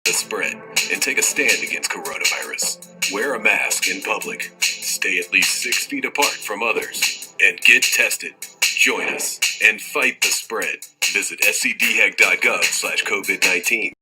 the spread and take a stand against coronavirus. Wear a mask in public. Stay at least 6 feet apart from others. And get tested. Join us and fight the spread. Visit scdhec.gov/COVID-19.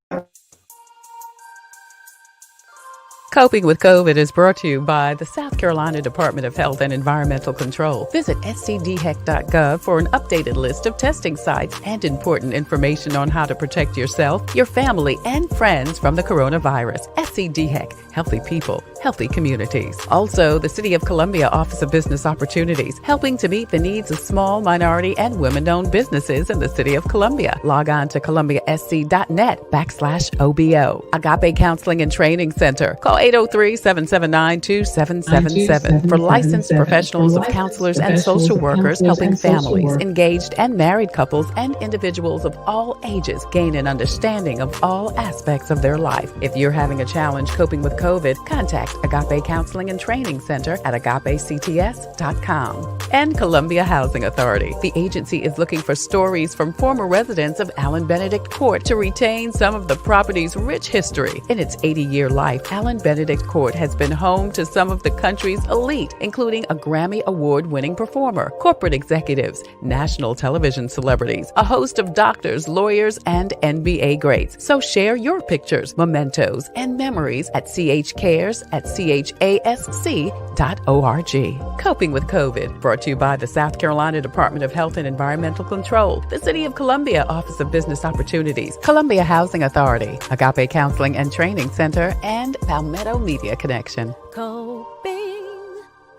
Coping with COVID is brought to you by the South Carolina Department of Health and Environmental Control. Visit scdhec.gov for an updated list of testing sites and important information on how to protect yourself, your family, and friends from the coronavirus. SCDHEC, healthy people, healthy communities. Also, the City of Columbia Office of Business Opportunities, helping to meet the needs of small, minority, and women-owned businesses in the City of Columbia. Log on to columbiasc.net/OBO. Agape Counseling and Training Center. Call 803-779-2777 for licensed professionals of counselors and social workers helping families, engaged and married couples, and individuals of all ages gain an understanding of all aspects of their life. If you're having a challenge coping with COVID, contact Agape Counseling and Training Center at agapects.com. And Columbia Housing Authority. The agency is looking for stories from former residents of Allen Benedict Court to retain some of the property's rich history. In its 80-year life, Allen Benedict Court has been home to some of the country's elite, including a Grammy Award-winning performer, corporate executives, national television celebrities, a host of doctors, lawyers, and NBA greats. So share your pictures, mementos, and memories at chcares@chasc.org. Coping with COVID, brought to you by the South Carolina Department of Health and Environmental Control, the City of Columbia Office of Business Opportunities, Columbia Housing Authority, Agape Counseling and Training Center, and Palmetto Media Connection.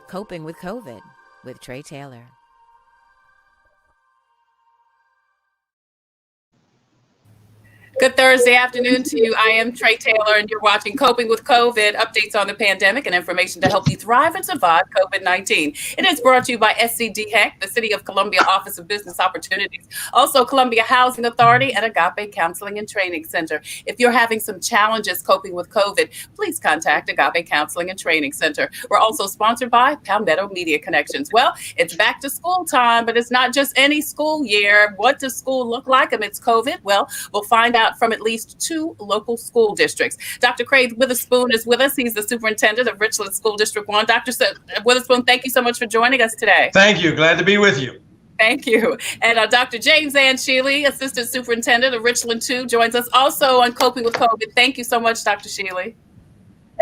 Coping with COVID with Tre Tailor. Good Thursday afternoon to you. I am Tre Tailor, and you're watching Coping with COVID, updates on the pandemic and information to help you thrive and survive COVID-19. It is brought to you by SCDHEC, the City of Columbia Office of Business Opportunities, also Columbia Housing Authority, and Agape Counseling and Training Center. If you're having some challenges coping with COVID, please contact Agape Counseling and Training Center. We're also sponsored by Palmetto Media Connections. Well, it's back to school time, but it's not just any school year. What does school look like amidst COVID? Well, we'll find out from at least 2 local school districts. Dr. Craig Witherspoon is with us. He's the superintendent of Richland School District 1. Dr. Witherspoon, thank you so much for joining us today. Thank you. Glad to be with you. Thank you. And Dr. James Ann Sheley, assistant superintendent of Richland 2, joins us also on Coping with COVID. Thank you so much, Dr. Sheley.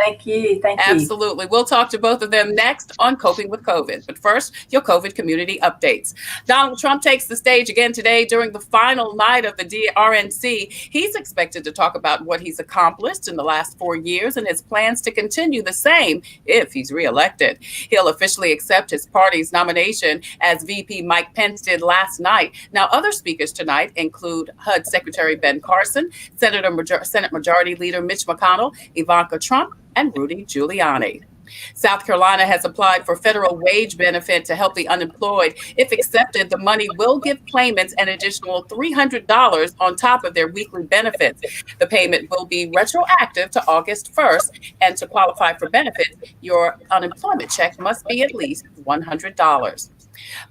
Thank you. Absolutely. We'll talk to both of them next on Coping with COVID. But first, your COVID community updates. Donald Trump takes the stage again today during the final night of the DRNC. He's expected to talk about what he's accomplished in the last 4 years and his plans to continue the same if he's reelected. He'll officially accept his party's nomination as VP Mike Pence did last night. Now, other speakers tonight include HUD Secretary Ben Carson, Senate Majority Leader Mitch McConnell, Ivanka Trump, and Rudy Giuliani. South Carolina has applied for federal wage benefit to help the unemployed. If accepted, the money will give claimants an additional $300 on top of their weekly benefits. The payment will be retroactive to August 1st, and to qualify for benefits, your unemployment check must be at least $100.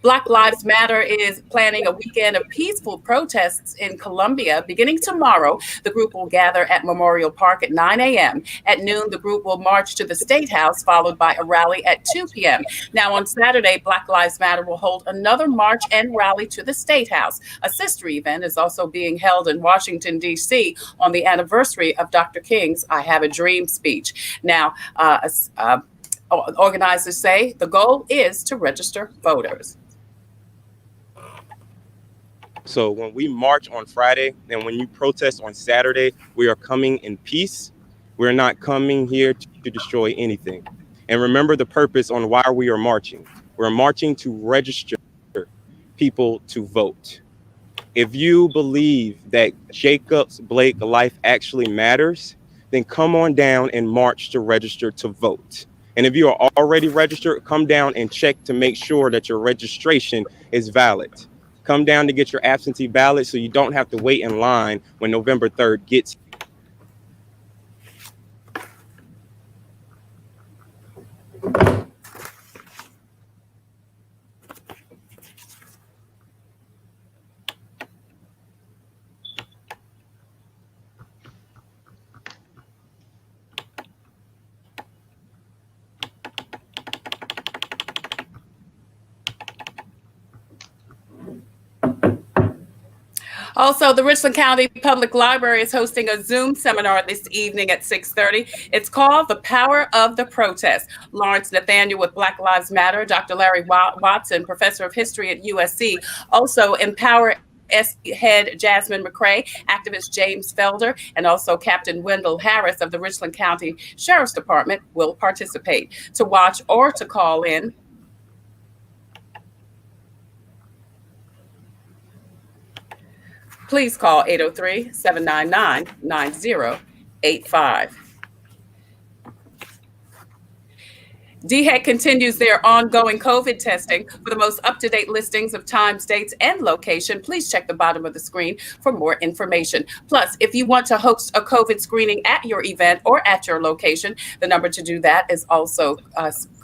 Black Lives Matter is planning a weekend of peaceful protests in Columbia. Beginning tomorrow, the group will gather at Memorial Park at 9 a.m. At noon, the group will march to the State House, followed by a rally at 2 p.m. Now, on Saturday, Black Lives Matter will hold another march and rally to the State House. A sister event is also being held in Washington, D.C. on the anniversary of Dr. King's I Have a Dream speech. Now, organizers say the goal is to register voters. So when we march on Friday and when you protest on Saturday, we are coming in peace. We're not coming here to destroy anything. And remember the purpose on why we are marching. We're marching to register people to vote. If you believe that Jacob's Blake life actually matters, then come on down and march to register to vote. And if you are already registered, come down and check to make sure that your registration is valid. Come down to get your absentee ballot so you don't have to wait in line when November 3rd gets here. Also, the Richland County Public Library is hosting a Zoom seminar this evening at 6:30. It's called The Power of the Protest. Lawrence Nathaniel with Black Lives Matter, Dr. Larry Watson, professor of history at USC, also Empower head Jasmine McCray, activist James Felder, and also Captain Wendell Harris of the Richland County Sheriff's Department will participate. To watch or to call in, please call 803-799-9085. DHEC continues their ongoing COVID testing. For the most up-to-date listings of times, dates, and location, please check the bottom of the screen for more information. Plus, if you want to host a COVID screening at your event or at your location, the number to do that is also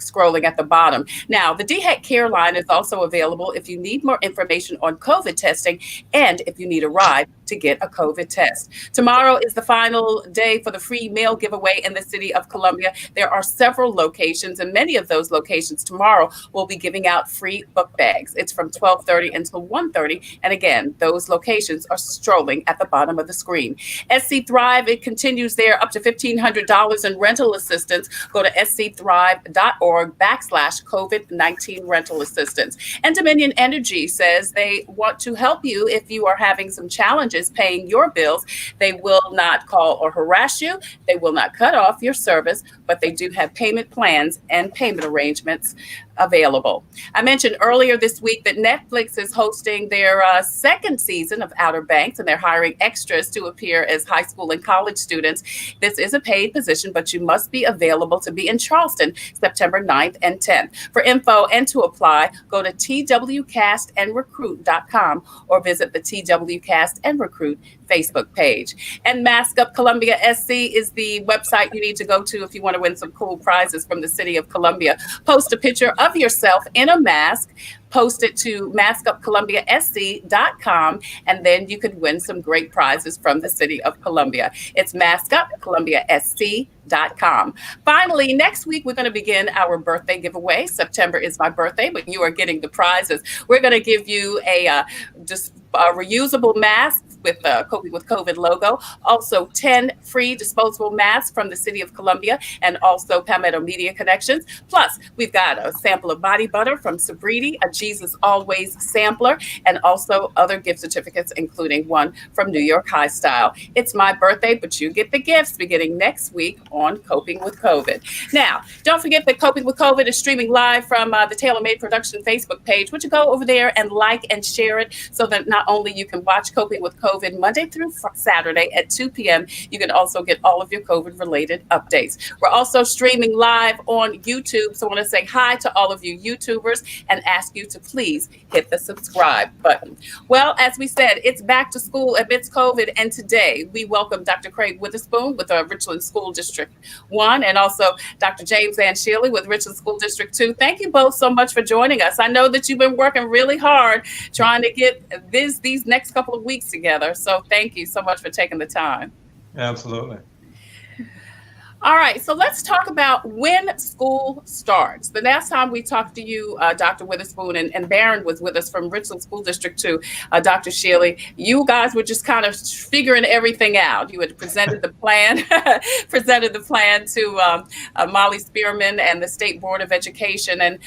scrolling at the bottom. Now, the DHEC Care Line is also available if you need more information on COVID testing and if you need a ride to get a COVID test. Tomorrow is the final day for the free mail giveaway in the city of Columbia. There are several locations, and many of those locations tomorrow will be giving out free book bags. It's from 12:30 until 1:30. And again, those locations are strolling at the bottom of the screen. SC Thrive, it continues there up to $1,500 in rental assistance. Go to scthrive.org/COVID-19 rental assistance. And Dominion Energy says they want to help you if you are having some challenges paying your bills. They will not call or harass you. They will not cut off your service, but they do have payment plans and payment arrangements available. I mentioned earlier this week that Netflix is hosting their second season of Outer Banks, and they're hiring extras to appear as high school and college students. This is a paid position, but you must be available to be in Charleston September 9th and 10th. For info and to apply, go to twcastandrecruit.com or visit the TWCast and Recruit Facebook page. And Mask Up Columbia SC is the website you need to go to if you want to win some cool prizes from the city of Columbia. Post a picture of yourself in a mask, post it to maskupcolumbiasc.com, and then you could win some great prizes from the city of Columbia. It's maskupcolumbiasc.com. Finally, next week, we're going to begin our birthday giveaway. September is my birthday, but you are getting the prizes. We're going to give you a reusable mask with the Coping with COVID logo, also 10 free disposable masks from the city of Columbia, and also Palmetto Media Connections. Plus, we've got a sample of body butter from Sabriti, a Jesus Always sampler, and also other gift certificates, including one from New York High Style. It's my birthday, but you get the gifts beginning next week on Coping with COVID. Now, don't forget that Coping with COVID is streaming live from the Tailor Made Production Facebook page. Would you go over there and like and share it so that not only you can watch Coping with COVID Monday through Saturday at 2 p.m., you can also get all of your COVID-related updates. We're also streaming live on YouTube, so I want to say hi to all of you YouTubers and ask you to please hit the subscribe button. Well, as we said, it's back to school amidst COVID, and today we welcome Dr. Craig Witherspoon with Richland School District 1 and also Dr. James Ann Sheley with Richland School District 2. Thank you both so much for joining us. I know that you've been working really hard trying to get these next couple of weeks together. So thank you so much for taking the time. Absolutely. All right, so let's talk about when school starts. The last time we talked to you, Dr. Witherspoon, and Barron was with us from Richland School District 2, Dr. Sheley, you guys were just kind of figuring everything out. You had presented the plan, to Molly Spearman and the State Board of Education, and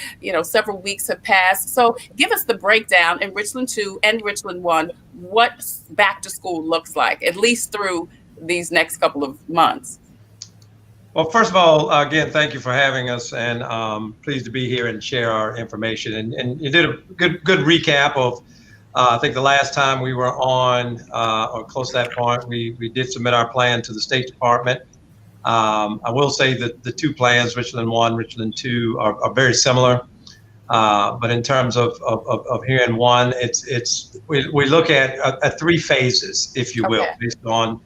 several weeks have passed. So give us the breakdown in Richland 2 and Richland 1, what back to school looks like, at least through these next couple of months. Well, first of all, again, thank you for having us, and pleased to be here and share our information. And you did a good recap of, I think the last time we were on, or close to that point, we did submit our plan to the State Department. I will say that the two plans, Richland 1, Richland 2, are very similar. But in terms of here in one, we look at three phases, if you will, based on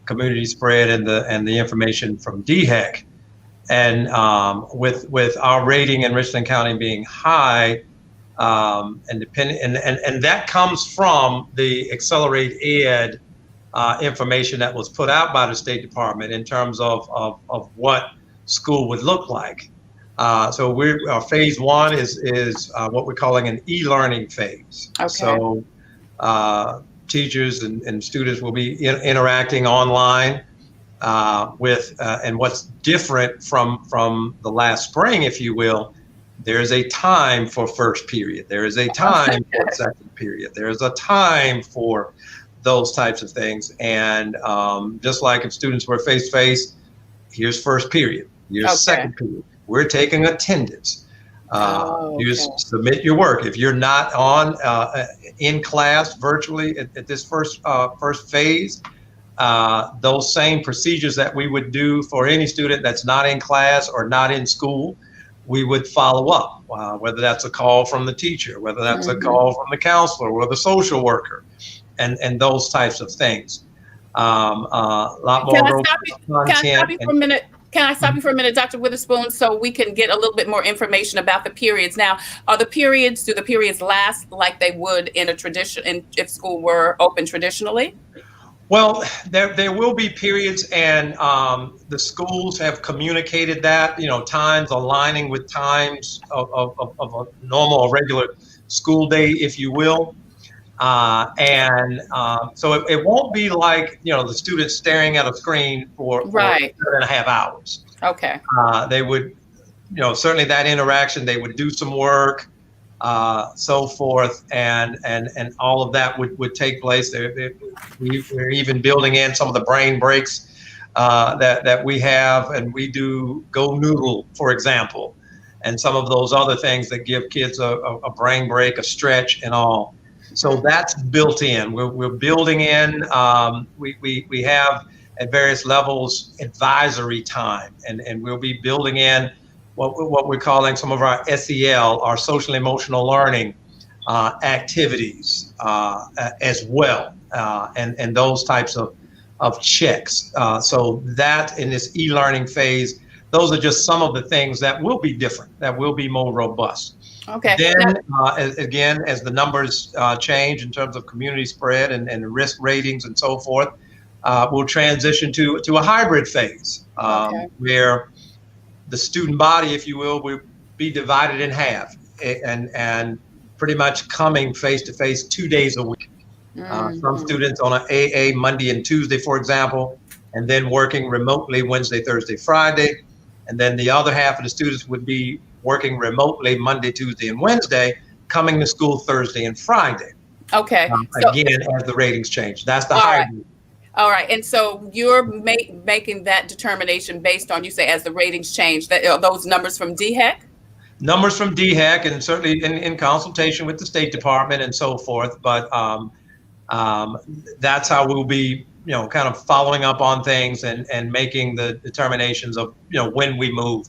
community spread and the information from DHEC. And with our rating in Richland County being high, and that comes from the Accelerate Ed information that was put out by the State Department in terms of what school would look like. So our phase one is what we're calling an e-learning phase. Okay. So teachers and students will be interacting online and what's different from the last spring, if you will. There's a time for first period. There is a time for second period. There is a time for those types of things. And just like if students were face-to-face, here's first period, here's second period. We're taking attendance. You just submit your work. If you're not on in class virtually at this first phase, those same procedures that we would do for any student that's not in class or not in school, we would follow up, whether that's a call from the teacher, whether that's a call from the counselor or the social worker, and those types of things. A lot more content. Can I stop you for a minute, Dr. Witherspoon, so we can get a little bit more information about the periods? Now, do the periods last like they would in a tradition, if school were open traditionally? Well, there will be periods, and the schools have communicated that, times aligning with times of a normal or regular school day, if you will. So it won't be like, the students staring at a screen for 7.5 hours. Okay. They would, certainly that interaction, they would do some work, so forth, and all of that would take place. We're even building in some of the brain breaks that we have, and we do Go Noodle, for example, and some of those other things that give kids a brain break, a stretch, and all. So that's built in. We're building in. We have at various levels advisory time, and we'll be building in what we're calling some of our SEL, our social emotional learning activities as well, and those types of checks. So that in this e-learning phase, those are just some of the things that will be different, that will be more robust. Okay. Then again, as the numbers change in terms of community spread and risk ratings and so forth, we'll transition to a hybrid phase where the student body, if you will be divided in half and pretty much coming face to face 2 days a week. Some students on an AA Monday and Tuesday, for example, and then working remotely Wednesday, Thursday, Friday. And then the other half of the students would be working remotely Monday, Tuesday, and Wednesday, coming to school Thursday and Friday. Okay. Again, as the ratings change. That's the hybrid. All right. And so you're making that determination based on, you say, as the ratings change, those numbers from DHEC? Numbers from DHEC, and certainly in consultation with the State Department and so forth. But that's how we'll be, kind of following up on things and making the determinations of, when we move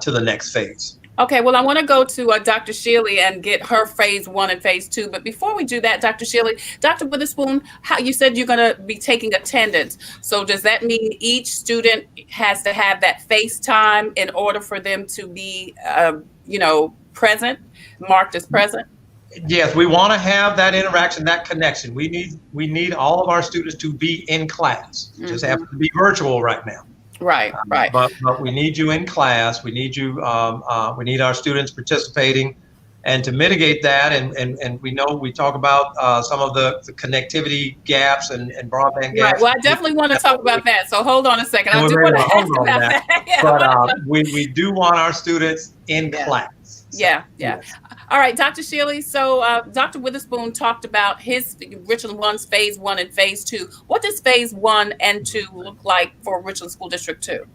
to the next phase. Okay, well, I want to go to Dr. Sheley and get her phase 1 and phase 2. But before we do that, Dr. Sheley, Dr. Witherspoon, how you said you're going to be taking attendance. So does that mean each student has to have that face time in order for them to be, present, marked as present? Yes, we want to have that interaction, that connection. We need all of our students to be in class. It just happens to be virtual right now. Right. But we need you in class. We need you. We need our students participating, and to mitigate that, and we know we talk about some of the connectivity gaps and broadband gaps. Right. Well, I definitely want to talk about that. So hold on a second. I do want to ask about that. But we do want our students in class. So, Yeah. yes. All right, Dr. Sheley. So Dr. Witherspoon talked about his Richland 1's phase 1 and phase 2. What does phase 1 and 2 look like for Richland School District 2?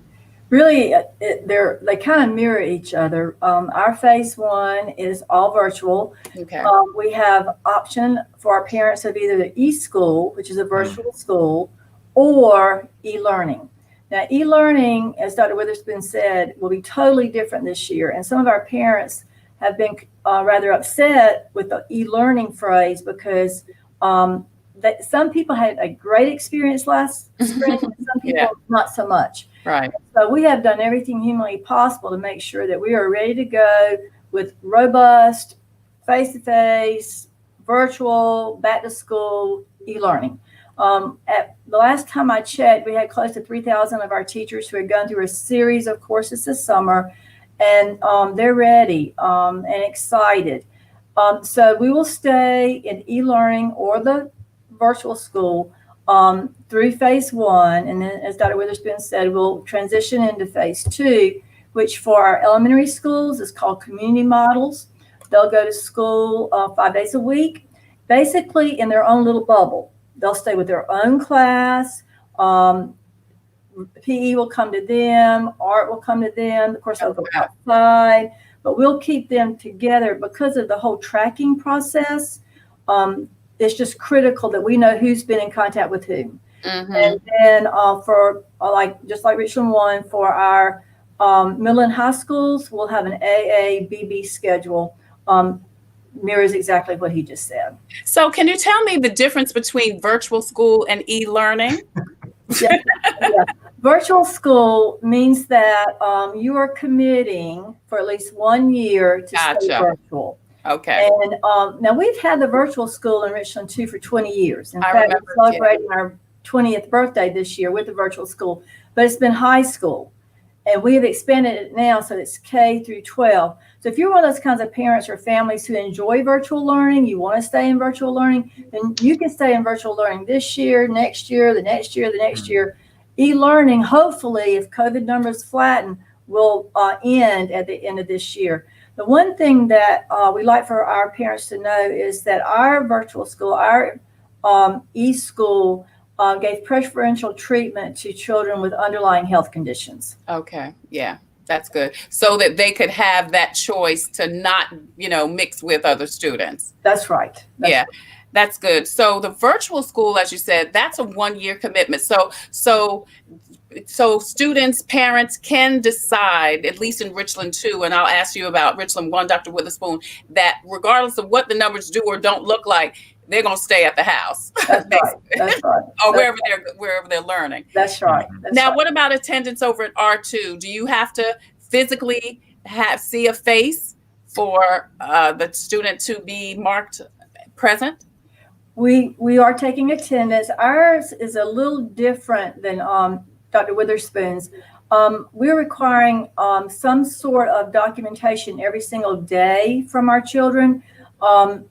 Really, they kind of mirror each other. Our phase 1 is all virtual. Okay. We have option for our parents of either the e-school, which is a virtual school, or e-learning. Now, e-learning, as Dr. Witherspoon said, will be totally different this year. And some of our parents have been rather upset with the e-learning phrase because that some people had a great experience last spring, and some people not so much. Right. So we have done everything humanly possible to make sure that we are ready to go with robust, face-to-face, virtual, back-to-school e-learning. At the last time I checked, we had close to 3,000 of our teachers who had gone through a series of courses this summer, and they're ready and excited. So we will stay in e-learning or the virtual school through phase 1. And then, as Dr. Witherspoon said, we'll transition into phase 2, which for our elementary schools is called community models. They'll go to school 5 days a week, basically in their own little bubble. They'll stay with their own class. PE will come to them, art will come to them. Of course, they'll go outside, but we'll keep them together because of the whole tracking process. It's just critical that we know who's been in contact with whom. And then for just like Richland 1, for our middle and high schools, we'll have an AABB schedule. Mirrors exactly what he just said. So can you tell me the difference between virtual school and e-learning? Yeah. Virtual school means that you are committing for at least 1 year to stay virtual. Okay. And now we've had the virtual school in Richland 2 for 20 years. In fact, we're celebrating our 20th birthday this year with the virtual school, but it's been high school. And we have expanded it now so it's K through 12. So if you're one of those kinds of parents or families who enjoy virtual learning, you want to stay in virtual learning, then you can stay in virtual learning this year, next year, the next year, the next year. E-learning, hopefully, if COVID numbers flatten, will end at the end of this year. The one thing that we like for our parents to know is that our virtual school, our e-school, gave preferential treatment to children with underlying health conditions. Okay, yeah, that's good. So that they could have that choice to not, mix with other students. That's right. That's good. So the virtual school, as you said, that's a 1-year commitment. So students, parents can decide, at least in Richland 2, and I'll ask you about Richland 1, Dr. Witherspoon, that regardless of what the numbers do or don't look like, they're going to stay at the house. That's right. That's right. Or wherever they're learning. That's right. Now, what about attendance over at R2? Do you have to physically see a face for the student to be marked present? We are taking attendance. Ours is a little different than Dr. Witherspoon's. We're requiring some sort of documentation every single day from our children, and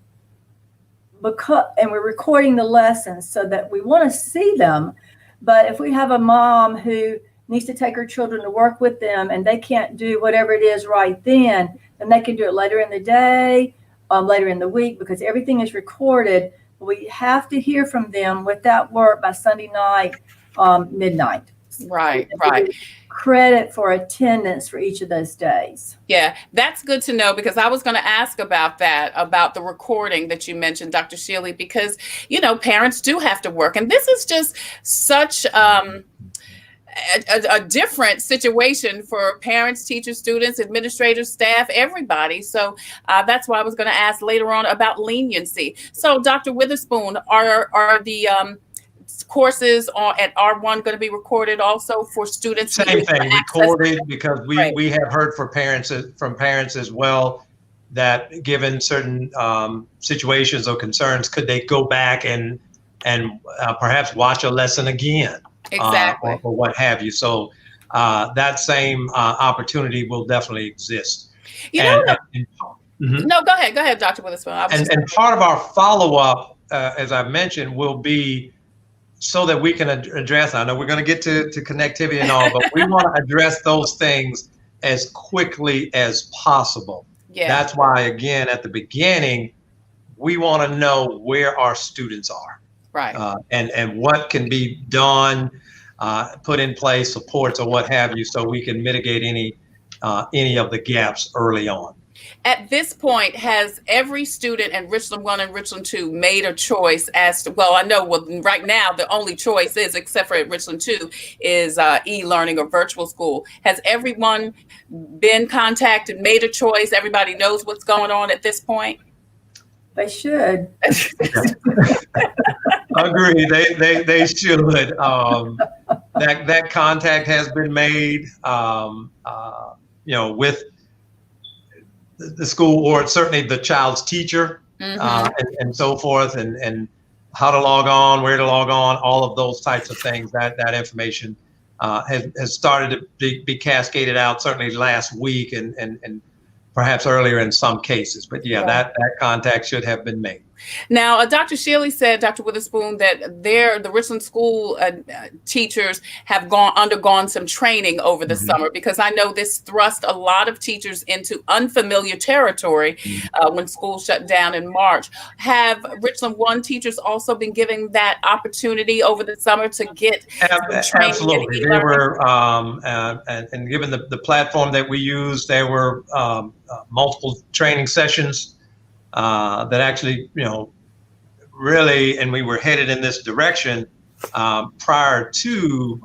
we're recording the lessons so that we want to see them. But if we have a mom who needs to take her children to work with them and they can't do whatever it is right then they can do it later in the day, later in the week, because everything is recorded. We have to hear from them with that work by Sunday night, midnight. Right. Credit for attendance for each of those days. Yeah, that's good to know, because I was going to ask about that, about the recording that you mentioned, Dr. Sheley, because, parents do have to work. And this is just such a different situation for parents, teachers, students, administrators, staff, everybody. So that's why I was going to ask later on about leniency. So Dr. Witherspoon, are the courses at R1 going to be recorded also for students? Same thing, recorded, because we have heard from parents as well that given certain situations or concerns, could they go back and perhaps watch a lesson again? Exactly. Or what have you. So that same opportunity will definitely exist. No, go ahead, Dr. Witherspoon. And part of our follow-up, as I mentioned, will be so that we can address, I know we're going to get to connectivity and all, but we want to address those things as quickly as possible. Yeah. That's why, again, at the beginning, we want to know where our students are. Right. And what can be done, put in place, supports or what have you, so we can mitigate any of the gaps early on. At this point, has every student in Richland 1 and Richland 2 made a choice as to, right now the only choice is, except for at Richland 2, is e-learning or virtual school. Has everyone been contacted, made a choice? Everybody knows what's going on at this point? They should. Agree. They should. That contact has been made, with the school, or certainly the child's teacher, and so forth, and how to log on, where to log on, all of those types of things. That information has started to be cascaded out, certainly last week and perhaps earlier in some cases. But that contact should have been made. Now, Dr. Sheley said, Dr. Witherspoon, that the Richland school teachers have undergone some training over the summer, because I know this thrust a lot of teachers into unfamiliar territory when school shut down in March. Have Richland 1 teachers also been given that opportunity over the summer to get training? Absolutely. They were, and given the platform that we use, there were multiple training sessions that actually, really, and we were headed in this direction prior to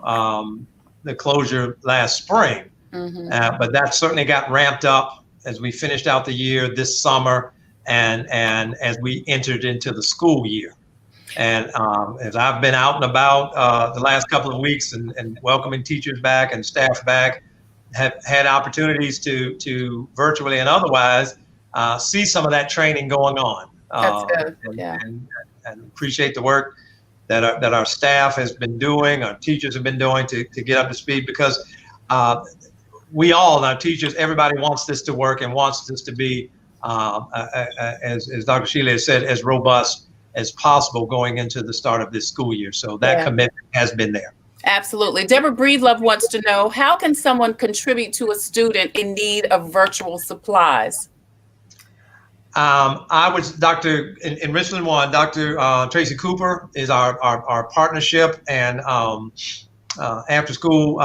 the closure last spring. But that certainly got ramped up as we finished out the year this summer and as we entered into the school year. And as I've been out and about the last couple of weeks and welcoming teachers back and staff back, have had opportunities to virtually and otherwise see some of that training going on. That's good. And appreciate the work that our staff has been doing, our teachers have been doing to get up to speed, because we all, our teachers, everybody wants this to work and wants this to be, as Dr. Sheley has said, as robust as possible going into the start of this school year. So that commitment has been there. Absolutely. Deborah Breedlove wants to know, how can someone contribute to a student in need of virtual supplies? I was in Richland 1, Dr. Tracy Cooper is our partnership and after school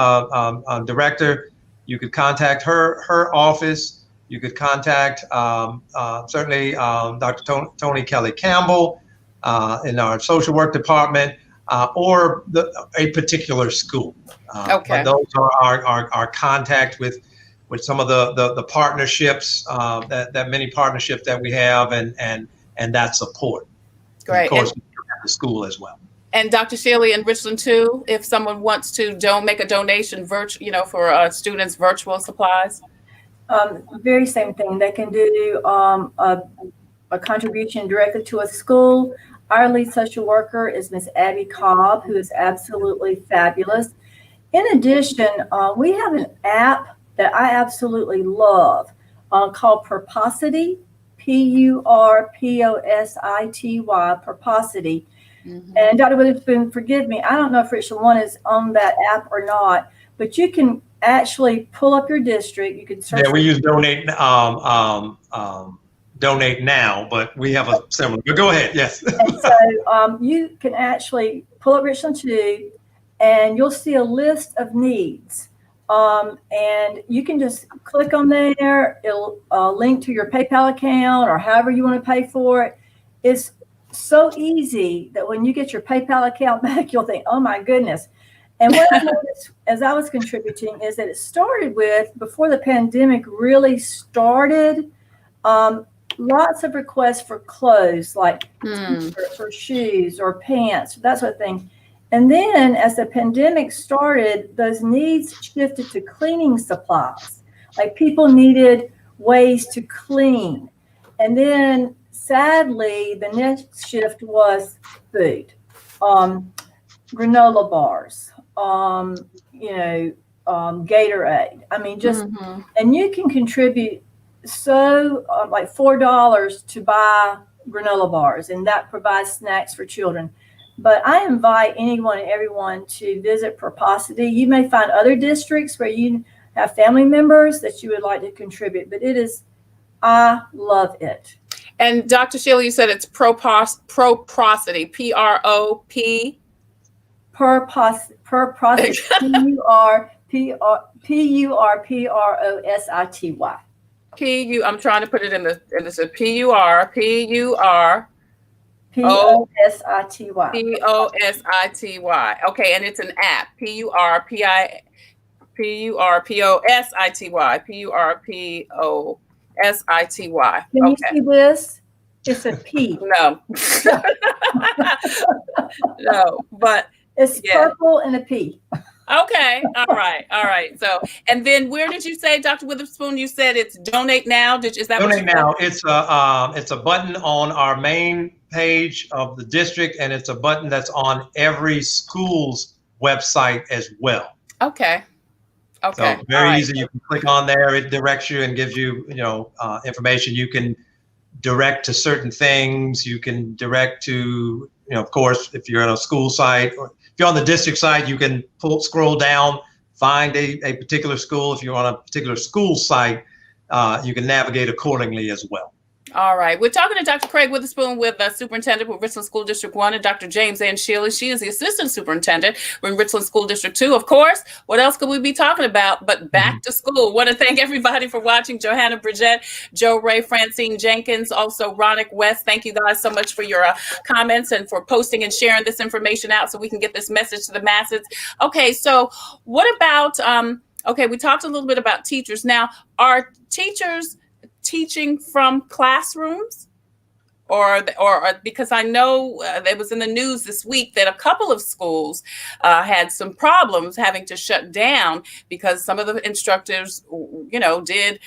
director. You could contact her office. You could contact certainly Dr. Tony Kelly Campbell in our social work department, or a particular school. Okay. Those are our contact with some of the partnerships, that many partnerships that we have, and that support. Great. And of course, at the school as well. And Dr. Sheley in Richland too, if someone wants to make a donation for students' virtual supplies. Very same thing. They can do a contribution directly to a school. Our lead social worker is Miss Abby Cobb, who is absolutely fabulous. In addition, we have an app that I absolutely love called Purposity, Purposity, Purposity. And Dr. Witherspoon, forgive me, I don't know if Richland 1 is on that app or not, but you can actually pull up your district. You can search. Yeah, we use donate now, but we have a similar. But go ahead, yes. And so you can actually pull up Richland 2, and you'll see a list of needs. And you can just click on there. It'll link to your PayPal account or however you want to pay for it. It's so easy that when you get your PayPal account back, you'll think, oh my goodness. And what I noticed as I was contributing is that it started with, before the pandemic really started, lots of requests for clothes, like for shoes or pants, that sort of thing. And then as the pandemic started, those needs shifted to cleaning supplies. Like people needed ways to clean. And then sadly, the next shift was food, granola bars, Gatorade. I mean, just, and you can contribute like $4 to buy granola bars, and that provides snacks for children. But I invite anyone and everyone to visit Purposity. You may find other districts where you have family members that you would like to contribute, but I love it. And Dr. Sheley, you said it's Purposity, P-R-O-P. Purposity, P-U-R-P-R-O-S-I-T-Y. I'm trying to put it in the P-U-R. P-O-S-I-T-Y. P-O-S-I-T-Y. Okay, and it's an app. P-U-R-P-O-S-I-T-Y. P-U-R-P-O-S-I-T-Y. Can you see this? It's a P. No. No, but it's purple and a P. Okay. All right. So, and then where did you say, Dr. Witherspoon, you said it's donate now? Is that donate now? It's a button on our main page of the district, and it's a button that's on every school's website as well. Okay. So very easy. You can click on there. It directs you and gives you, information. You can direct to certain things. You can direct to, of course, if you're on a school site, or if you're on the district site, you can scroll down, find a particular school. If you're on a particular school site, you can navigate accordingly as well. All right. We're talking to Dr. Craig Witherspoon with Superintendent with Richland School District 1 and Dr. James Ann Sheley. She is the Assistant Superintendent in Richland School District 2. Of course, what else could we be talking about but back to school? Want to thank everybody for watching. Johanna Bridgette, Joe Ray, Francine Jenkins, also Ronick West. Thank you guys so much for your comments and for posting and sharing this information out so we can get this message to the masses. Okay, so what about, we talked a little bit about teachers. Now, are teachers teaching from classrooms or because I know it was in the news this week that a couple of schools had some problems having to shut down because some of the instructors, did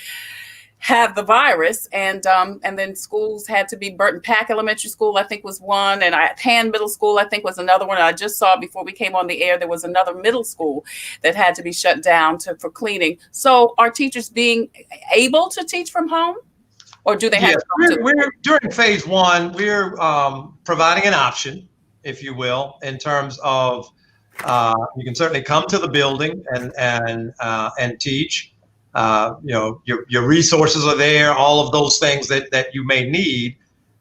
have the virus, and then schools had to be Burton Pack Elementary School, I think was one, and Hand Middle School, I think was another one. I just saw before we came on the air, there was another middle school that had to be shut down for cleaning. So are teachers being able to teach from home, or do they have to? During phase one, we're providing an option, if you will, in terms of you can certainly come to the building and teach. Your resources are there, all of those things that you may need.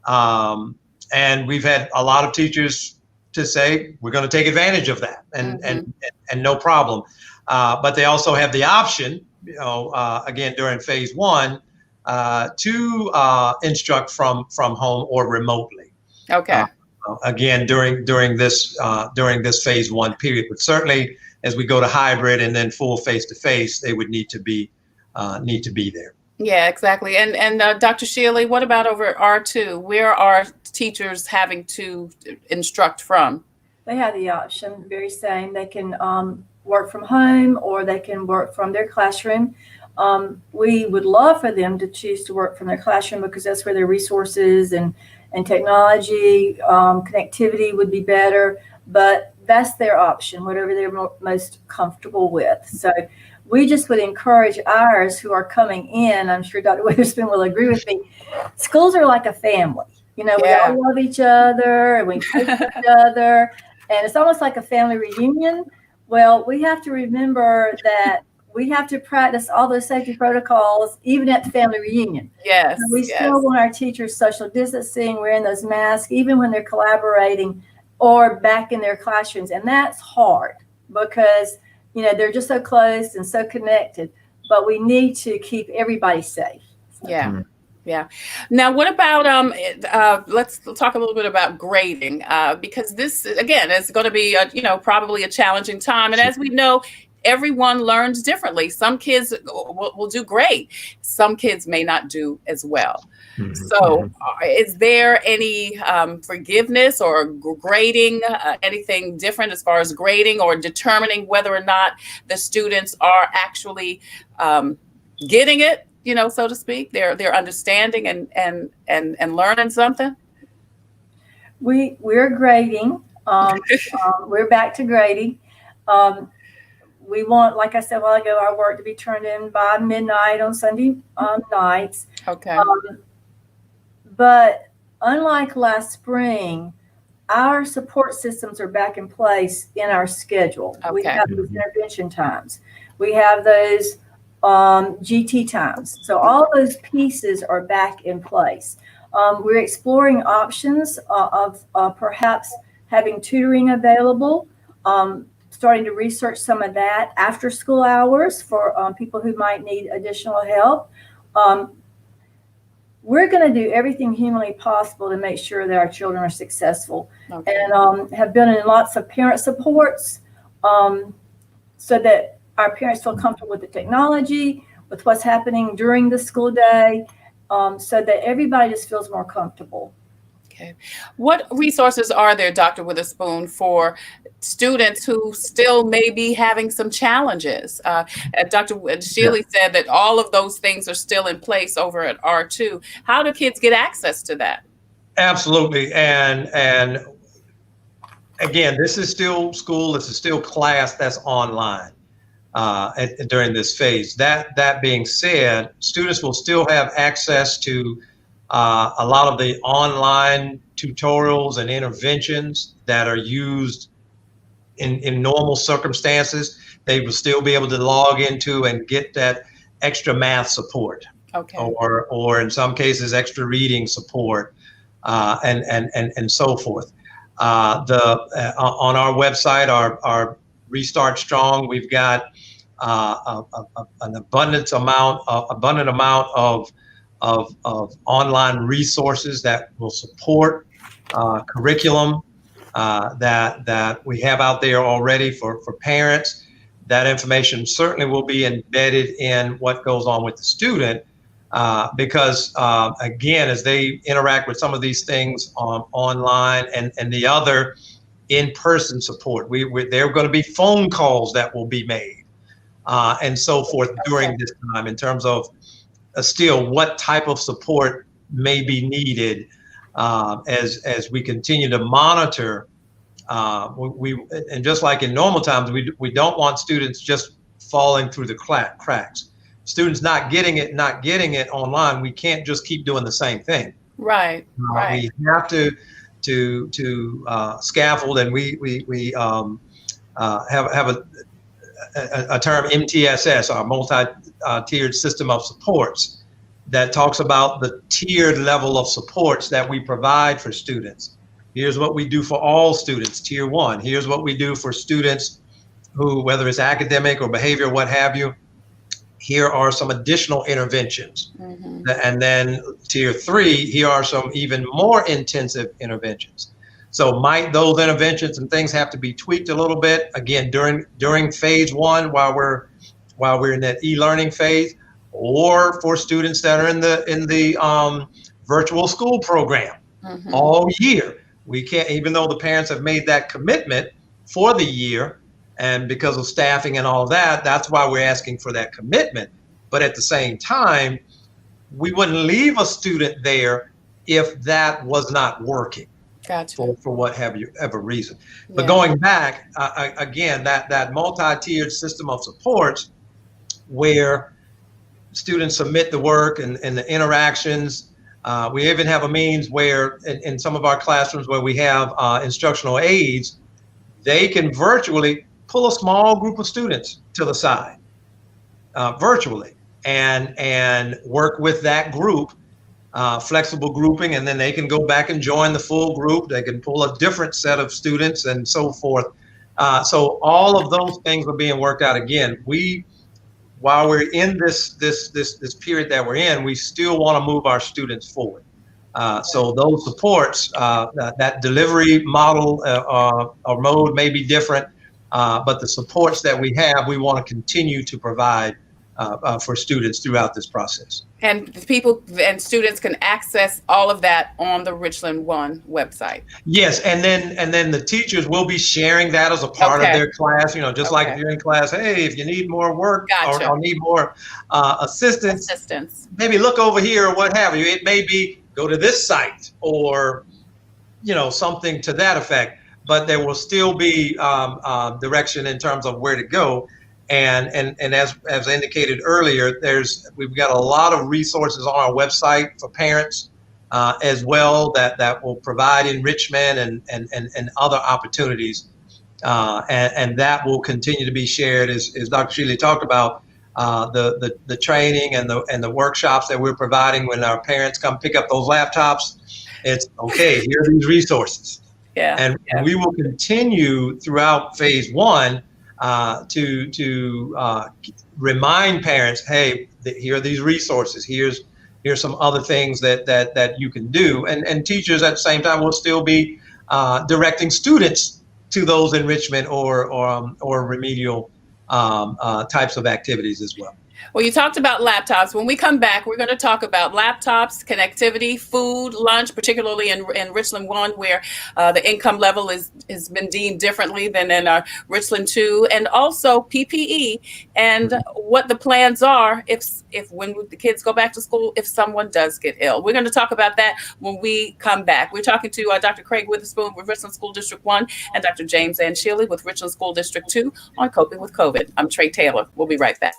And we've had a lot of teachers to say, we're going to take advantage of that and no problem. But they also have the option, again, during phase one, to instruct from home or remotely. Okay. Again, during this phase one period, but certainly as we go to hybrid and then full face-to-face, they would need to be there. Yeah, exactly. And Dr. Sheley, what about over at R2? Where are teachers having to instruct from? They have the option, very same. They can work from home or they can work from their classroom. We would love for them to choose to work from their classroom because that's where their resources and technology, connectivity would be better. But that's their option, whatever they're most comfortable with. So we just would encourage ours who are coming in. I'm sure Dr. Witherspoon will agree with me. Schools are like a family. We all love each other and we take each other. And it's almost like a family reunion. Well, we have to remember that we have to practice all those safety protocols, even at the family reunion. Yes. So we still want our teachers social distancing, wearing those masks, even when they're collaborating or back in their classrooms. And that's hard because, they're just so close and so connected, but we need to keep everybody safe. So. Yeah. Yeah. Now, what about, let's talk a little bit about grading, because this, again, is going to be, probably a challenging time. And as we know, everyone learns differently. Some kids will do great. Some kids may not do as well. So is there any forgiveness or grading, anything different as far as grading or determining whether or not the students are actually getting it, so to speak, they're understanding and learning something? We're grading. We're back to grading. We want, like I said a while ago, our work to be turned in by midnight on Sunday nights. Okay. But unlike last spring, our support systems are back in place in our schedule. Okay. We have those intervention times. We have those GT times. So all those pieces are back in place. We're exploring options of perhaps having tutoring available, starting to research some of that after school hours for people who might need additional help. We're going to do everything humanly possible to make sure that our children are successful, and have been in lots of parent supports so that our parents feel comfortable with the technology, with what's happening during the school day, so that everybody just feels more comfortable. Okay. What resources are there, Dr. Witherspoon, for students who still may be having some challenges? Dr. Sheley said that all of those things are still in place over at R2. How do kids get access to that? Absolutely. And again, this is still school. This is still class that's online during this phase. That being said, students will still have access to a lot of the online tutorials and interventions that are used in normal circumstances, they will still be able to log into and get that extra math support. Okay. Or in some cases, extra reading support, and so forth. On our website, our Restart Strong, we've got an abundant amount of online resources that will support curriculum that we have out there already for parents. That information certainly will be embedded in what goes on with the student, because again, as they interact with some of these things online and the other in-person support, there are going to be phone calls that will be made and so forth during this time in terms of still what type of support may be needed as we continue to monitor. And just like in normal times, we don't want students just falling through the cracks. Students not getting it online, we can't just keep doing the same thing. Right. We have to scaffold, and we have a term, MTSS, our multi-tiered system of supports, that talks about the tiered level of supports that we provide for students. Here's what we do for all students, tier 1. Here's what we do for students who, whether it's academic or behavior, what have you, here are some additional interventions. Mm-hmm. And then tier 3, here are some even more intensive interventions. So might those interventions and things have to be tweaked a little bit, again, during phase 1 while we're in that e-learning phase, or for students that are in the virtual school program all year. We can't, even though the parents have made that commitment for the year, and because of staffing and all of that, that's why we're asking for that commitment. But at the same time, we wouldn't leave a student there if that was not working. Gotcha. For what have you ever reason. But going back, again, that multi-tiered system of supports where students submit the work and the interactions. We even have a means where in some of our classrooms where we have instructional aides, they can virtually pull a small group of students to the side virtually and work with that group, flexible grouping, and then they can go back and join the full group. They can pull a different set of students and so forth. So all of those things are being worked out. Again, while we're in this period that we're in, we still want to move our students forward. So those supports, that delivery model or mode may be different, but the supports that we have, we want to continue to provide for students throughout this process. And people and students can access all of that on the Richland One website. Yes, and then the teachers will be sharing that as a part of their class. Just like if you're in class, hey, if you need more work or need more assistance, maybe look over here or what have you. It may be go to this site or something to that effect. But there will still be direction in terms of where to go. And as indicated earlier, we've got a lot of resources on our website for parents as well that will provide enrichment and other opportunities. And that will continue to be shared as Dr. Sheley talked about, the training and the workshops that we're providing when our parents come pick up those laptops. It's okay, here are these resources. And we will continue throughout phase 1 to remind parents, hey, here are these resources. Here's some other things that you can do. And teachers at the same time will still be directing students to those enrichment or remedial types of activities as well. Well, you talked about laptops. When we come back, we're going to talk about laptops, connectivity, food, lunch, particularly in Richland 1, where the income level has been deemed differently than in Richland 2, and also PPE and what the plans are if when the kids go back to school, if someone does get ill. We're going to talk about that when we come back. We're talking to Dr. Craig Witherspoon with Richland School District 1 and Dr. James Ann Sheley with Richland School District 2 on Coping with COVID. I'm Tre Tailor. We'll be right back.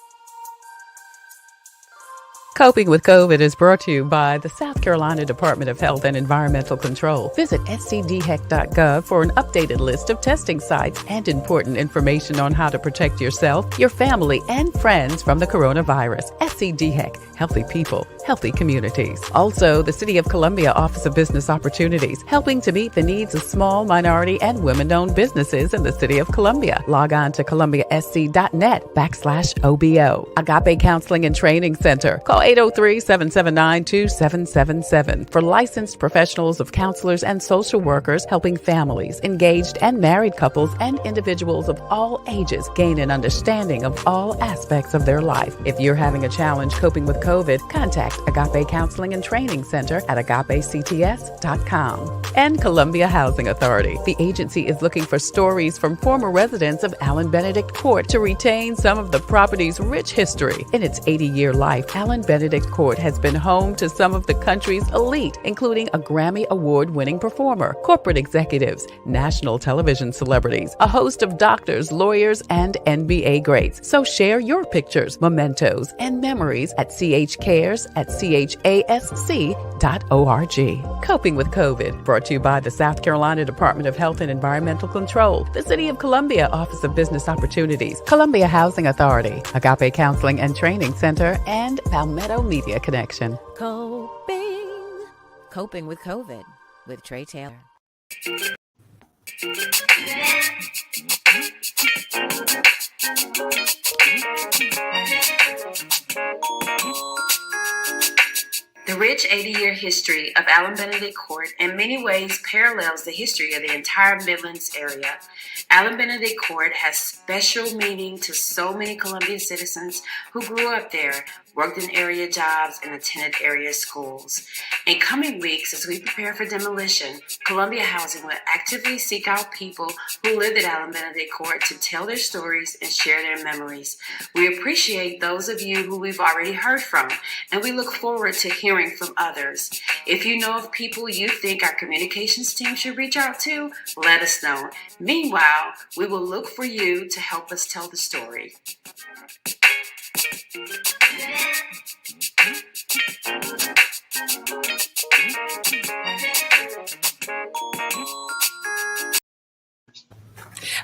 Coping with COVID is brought to you by the South Carolina Department of Health and Environmental Control. Visit scdheck.gov for an updated list of testing sites and important information on how to protect yourself, your family, and friends from the coronavirus. SCDHEC, healthy people, healthy communities. Also, the City of Columbia Office of Business Opportunities, helping to meet the needs of small, minority, and women-owned businesses in the City of Columbia. Log on to columbiasc.net/OBO. Agape Counseling and Training Center. Call 803-779-2777 for licensed professionals of counselors and social workers helping families, engaged and married couples, and individuals of all ages gain an understanding of all aspects of their life. If you're having a challenge coping with COVID, contact Agape Counseling and Training Center at agapects.com. And Columbia Housing Authority. The agency is looking for stories from former residents of Allen Benedict Court to retain some of the property's rich history. In its 80-year life, Allen Benedict Court has been home to some of the country's elite, including a Grammy Award-winning performer, corporate executives, national television celebrities, a host of doctors, lawyers, and NBA greats. So share your pictures, mementos, and memories at chasc.org. Coping with COVID, brought to you by the South Carolina Department of Health and Environmental Control, the City of Columbia Office of Business Opportunities, Columbia Housing Authority, Agape Counseling and Training Center, and Palmetto Media Connection. Coping with COVID with Tre Tailor. The rich 80-year history of Allen Benedict Court in many ways parallels the history of the entire Midlands area. Allen Benedict Court has special meaning to so many Columbia citizens who grew up there, worked in area jobs, and attended area schools. In coming weeks, as we prepare for demolition, Columbia Housing will actively seek out people who lived at Allen Benedict Court to tell their stories and share their memories. We appreciate those of you who we've already heard from, and we look forward to hearing from others. If you know of people you think our communications team should reach out to, let us know. Meanwhile, we will look for you to help us tell the story.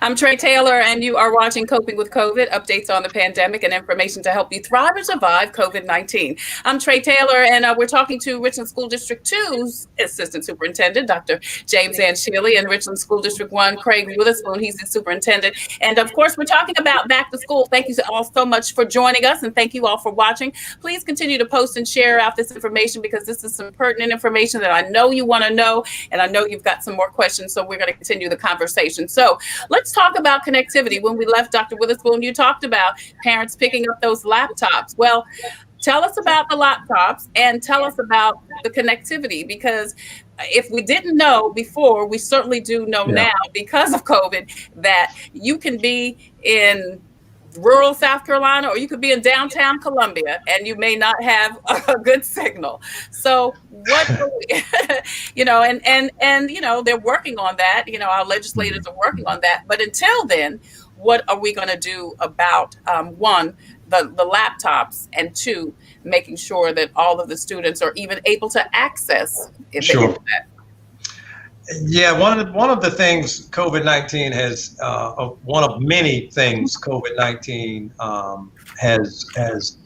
I'm Tre Tailor, and you are watching Coping with COVID, updates on the pandemic and information to help you thrive and survive COVID-19. I'm Tre Tailor, and we're talking to Richland School District 2's Assistant Superintendent, Dr. James Ann Sheley, and Richland School District 1, Craig Witherspoon. He's the superintendent. And of course, we're talking about back to school. Thank you all so much for joining us, and thank you all for watching. Please continue to post and share out this information, because this is some pertinent information that I know you want to know, and I know you've got some more questions, so we're going to continue the conversation. So let's talk about connectivity. When we left, Dr. Witherspoon, you talked about parents picking up those laptops. Well, tell us about the laptops and tell us about the connectivity, because if we didn't know before, we certainly do know now because of COVID that you can be in rural South Carolina or you could be in downtown Columbia and you may not have a good signal. So what do we, and they're working on that. Our legislators are working on that. But until then, what are we going to do about one, the laptops, and two, making sure that all of the students are even able to access the internet? Yeah, one of the things COVID-19 has, one of many things COVID-19 has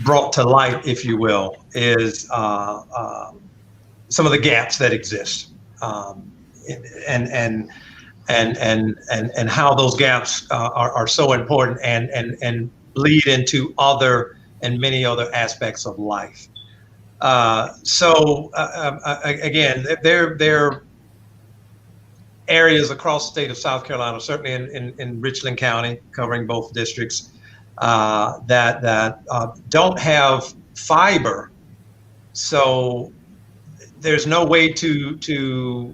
brought to light, if you will, is some of the gaps that exist, and how those gaps are so important and lead into other and many other aspects of life. Again, there are areas across the state of South Carolina, certainly in Richland County, covering both districts, that don't have fiber. So there's no way to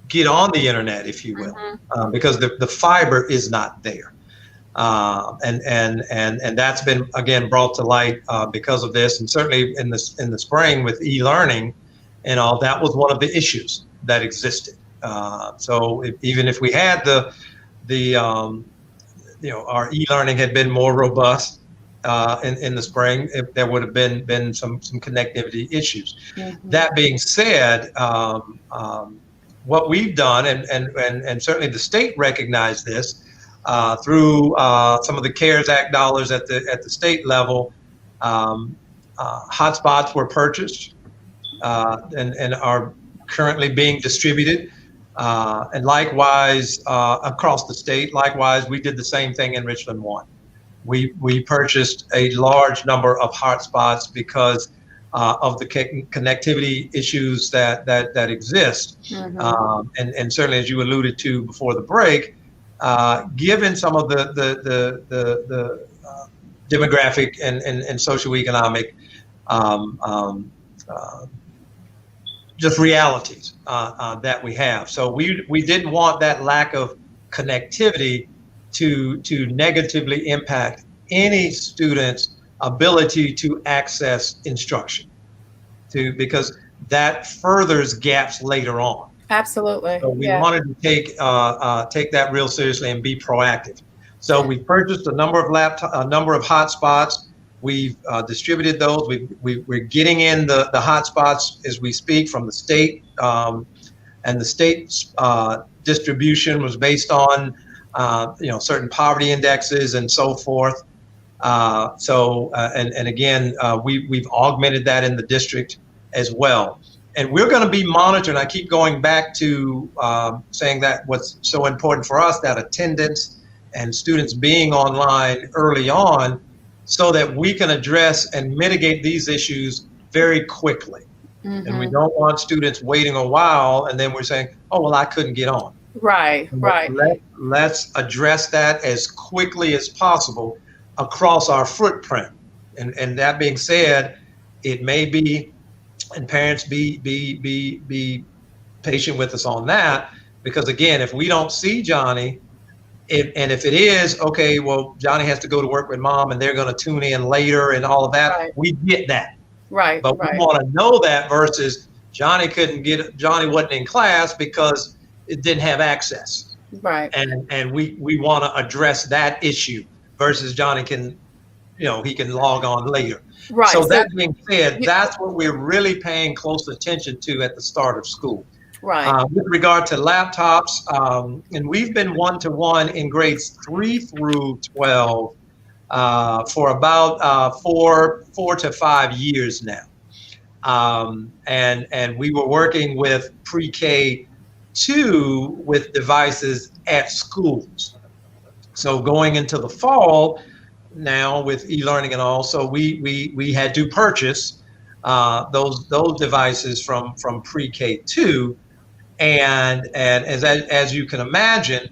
get on the internet, if you will, because the fiber is not there. And that's been, again, brought to light because of this, and certainly in the spring with e-learning and all, that was one of the issues that existed. So even if we had our e-learning had been more robust, in the spring, if there would have been some connectivity issues. That being said, what we've done, and certainly the state recognized this through some of the CARES Act dollars at the state level. Hotspots were purchased and are currently being distributed. And likewise, across the state, likewise, we did the same thing in Richland 1. We purchased a large number of hotspots because of the connectivity issues that exist. And certainly, as you alluded to before the break, given some of the demographic and socioeconomic just realities that we have. So we didn't want that lack of connectivity to negatively impact any student's ability to access instruction, because that furthers gaps later on. Absolutely. So we wanted to take that real seriously and be proactive. So we purchased a number of hotspots. We've distributed those. We're getting in the hotspots as we speak from the state, and the state's distribution was based on certain poverty indexes and so forth. And again, we've augmented that in the district as well. And we're going to be monitoring. I keep going back to saying that what's so important for us, that attendance and students being online early on, so that we can address and mitigate these issues very quickly. And we don't want students waiting a while and then we're saying, oh, well, I couldn't get on. Right. Let's address that as quickly as possible across our footprint. And that being said, it may be, and parents be patient with us on that, because again, if we don't see Johnny, and if it is, okay, well, Johnny has to go to work with mom and they're going to tune in later and all of that, we get that. Right. But we want to know that versus Johnny wasn't in class because it didn't have access. Right. And we want to address that issue versus Johnny can, he can log on later. Right. So that being said, that's what we're really paying close attention to at the start of school. Right. With regard to laptops, and we've been one-to-one in grades 3 through 12 for about 4 to 5 years now. And we were working with pre-K 2 with devices at schools. So going into the fall now with e-learning and all, so we had to purchase those devices from pre-K 2. And as you can imagine,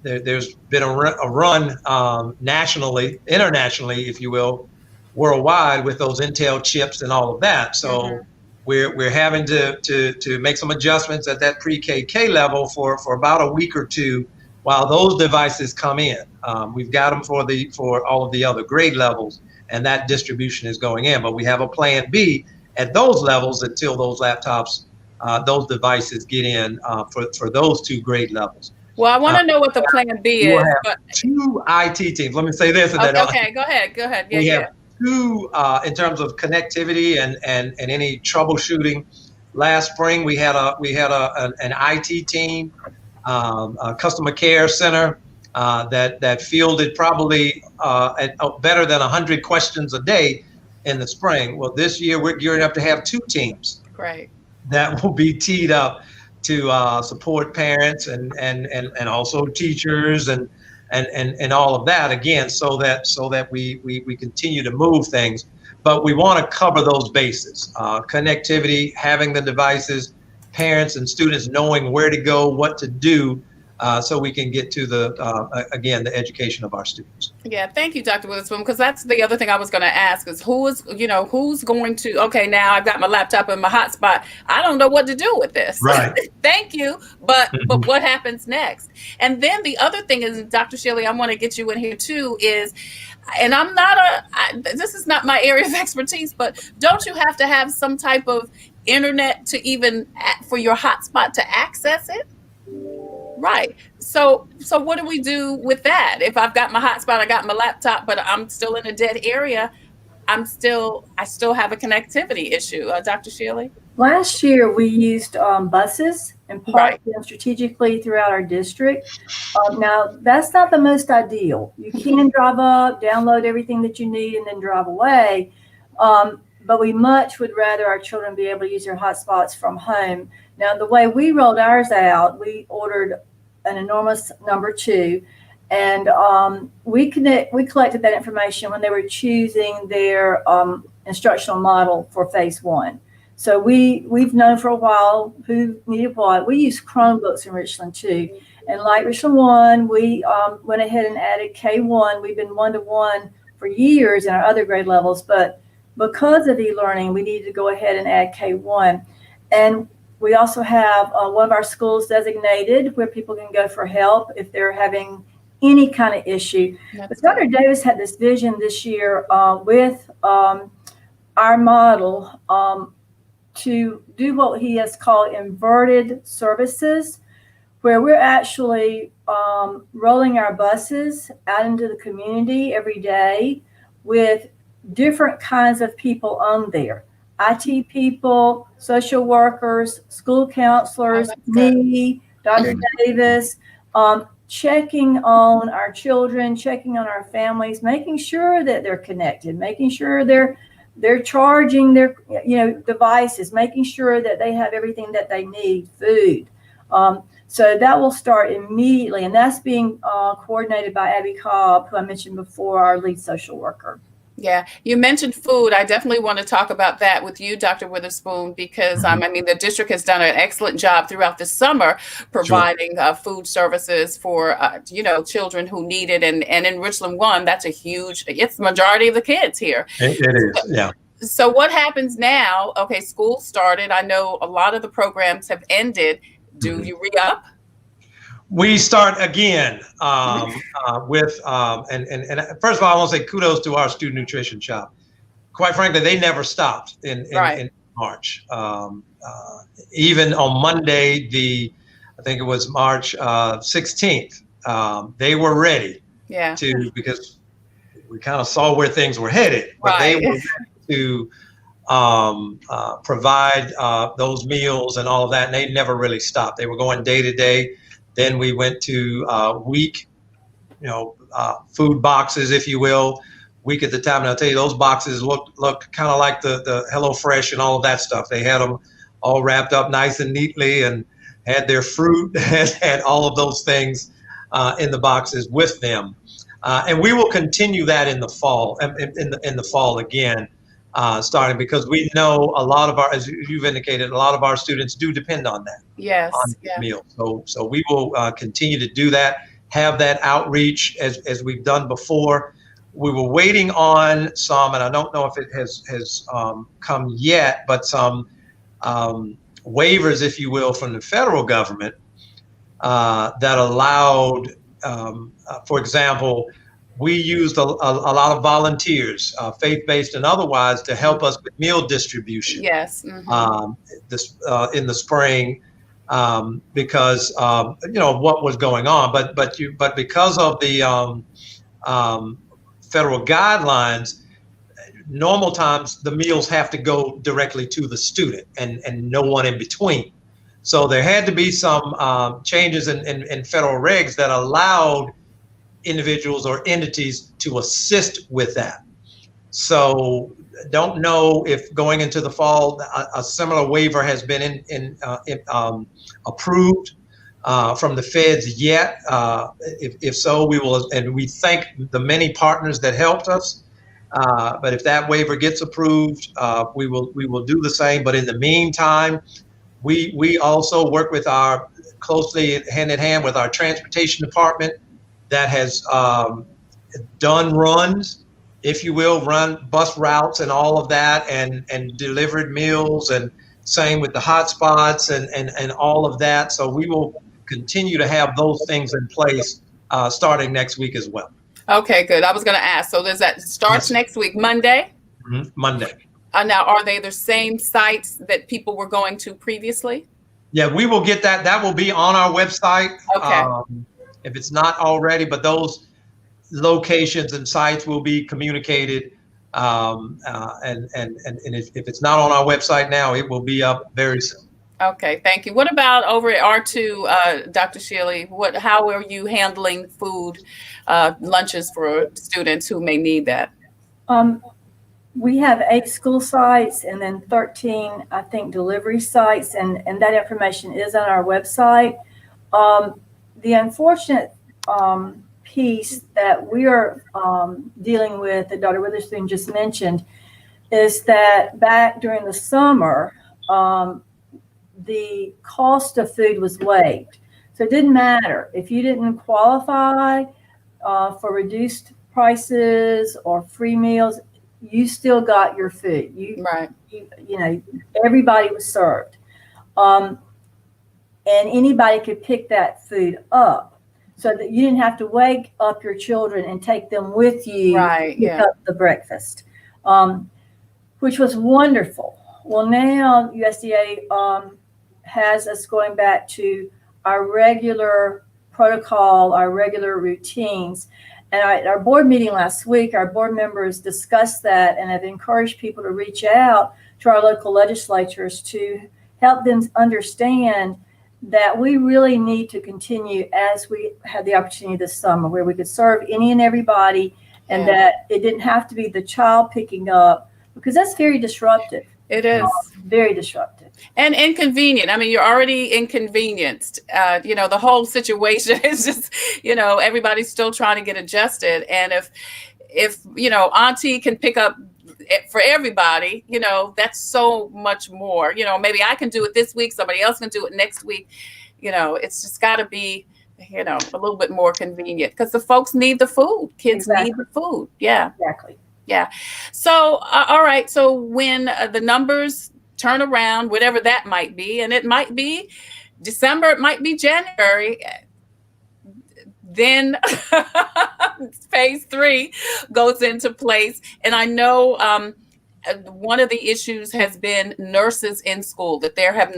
there's been a run nationally, internationally, if you will, worldwide with those Intel chips and all of that. So we're having to make some adjustments at that pre-KK level for about a week or two while those devices come in. We've got them for all of the other grade levels, and that distribution is going in. But we have a plan B at those levels until those laptops, those devices get in for those 2 grade levels. Well, I want to know what the plan B is. But 2 IT teams. Let me say this. And okay, go ahead. Yeah, we have 2 in terms of connectivity and any troubleshooting. Last spring, we had an IT team, a customer care center that fielded probably better than 100 questions a day in the spring. Well, this year we're gearing up to have 2 teams. Great. That will be teed up to support parents and also teachers and all of that, again, so that we continue to move things. But we want to cover those bases: connectivity, having the devices, parents and students knowing where to go, what to do, so we can get to the education of our students. Yeah, thank you, Dr. Witherspoon, because that's the other thing I was going to ask is who's going to, okay, now I've got my laptop and my hotspot. I don't know what to do with this. Right. Thank you. But what happens next? And then the other thing is, Dr. Sheley, I want to get you in here too, is, and this is not my area of expertise, but don't you have to have some type of internet to even for your hotspot to access it? Right. So what do we do with that? If I've got my hotspot, I got my laptop, but I'm still in a dead area, I still have a connectivity issue. Dr. Sheley? Last year, we used buses and Right. parked them strategically throughout our district. Now, that's not the most ideal. You can drive up, download everything that you need, and then drive away. But we much would rather our children be able to use their hotspots from home. Now, the way we rolled ours out, we ordered an enormous number 2, and we collected that information when they were choosing their instructional model for phase 1. So we've known for a while who needed what. We use Chromebooks in Richland too. And like Richland 1, we went ahead and added K1. We've been 1-to-1 for years in our other grade levels, but because of e-learning, we needed to go ahead and add K1. And we also have one of our schools designated where people can go for help if they're having any kind of issue. But Dr. Davis had this vision this year with our model to do what he has called inverted services, where we're actually rolling our buses out into the community every day with different kinds of people on there. IT people, social workers, school counselors, me, Dr. Davis, checking on our children, checking on our families, making sure that they're connected, making sure they're charging their devices, making sure that they have everything that they need, food. So that will start immediately, and that's being coordinated by Abby Cobb, who I mentioned before, our lead social worker. Yeah, you mentioned food. I definitely want to talk about that with you, Dr. Witherspoon, because the district has done an excellent job throughout the summer providing food services for children who need it, and in Richland 1, that's it's the majority of the kids here. It is, yeah. So what happens now? Okay, school started. I know a lot of the programs have ended. Do you re-up? We start again with, and first of all, I want to say kudos to our student nutrition shop. Quite frankly, they never stopped in March. Even on Monday, I think it was March 16th, they were ready because we kind of saw where things were headed, but they were ready to provide those meals and all of that, and they never really stopped. They were going day to day. Then we went to week, food boxes, if you will, week at the time. And I'll tell you, those boxes looked kind of like the HelloFresh and all of that stuff. They had them all wrapped up nice and neatly and had their fruit, had all of those things in the boxes with them. And we will continue that in the fall, in the fall again, starting, because we know a lot of as you've indicated, a lot of our students do depend on that. Yes. On the meal. So we will continue to do that, have that outreach as we've done before. We were waiting on some, and I don't know if it has come yet, but some waivers, if you will, from the federal government that allowed, for example, we used a lot of volunteers, faith-based and otherwise, to help us with meal distribution. Yes. In the spring, because what was going on, but because of the federal guidelines, normal times the meals have to go directly to the student and no one in between. So there had to be some changes in federal regs that allowed individuals or entities to assist with that. So don't know if going into the fall a similar waiver has been approved from the feds yet. If so, we will, and we thank the many partners that helped us. But if that waiver gets approved, we will do the same. But in the meantime, we also work with closely hand in hand with our transportation department that has done runs, if you will, run bus routes and all of that, and delivered meals, and same with the hotspots and all of that. So we will continue to have those things in place starting next week as well. Okay, good. I was going to ask. So does that starts next week, Monday? Monday. Now, are they the same sites that people were going to previously? Yeah, we will get that. That will be on our website. Okay. If it's not already, but those locations and sites will be communicated. And if it's not on our website now, it will be up very soon. Okay, thank you. What about over at R2, Dr. Sheley? How are you handling food, lunches for students who may need that? We have 8 school sites and then 13, I think, delivery sites, and that information is on our website. The unfortunate piece that we are dealing with, that Dr. Witherspoon just mentioned, is that back during the summer, the cost of food was waived. So it didn't matter if you didn't qualify for reduced prices or free meals, you still got your food. Right. You know, everybody was served. And anybody could pick that food up, so that you didn't have to wake up your children and take them with you Right, to pick yeah. up the breakfast, which was wonderful. Well, now USDA has us going back to our regular protocol, our regular routines. And at our board meeting last week, our board members discussed that and have encouraged people to reach out to our local legislatures to help them understand that we really need to continue as we had the opportunity this summer, where we could serve any and everybody, and that it didn't have to be the child picking up, because that's very disruptive. It is. Very disruptive. And inconvenient. I mean, you're already inconvenienced. The whole situation is just, everybody's still trying to get adjusted. And if auntie can pick up for everybody, that's so much more. Maybe I can do it this week, somebody else can do it next week. It's just got to be, a little bit more convenient, because the folks need the food. Kids need the food. Yeah. Exactly. Yeah. So, all right. So when the numbers turn around, whatever that might be, and it might be December, it might be January, then phase 3 goes into place. And I know one of the issues has been nurses in school, that there are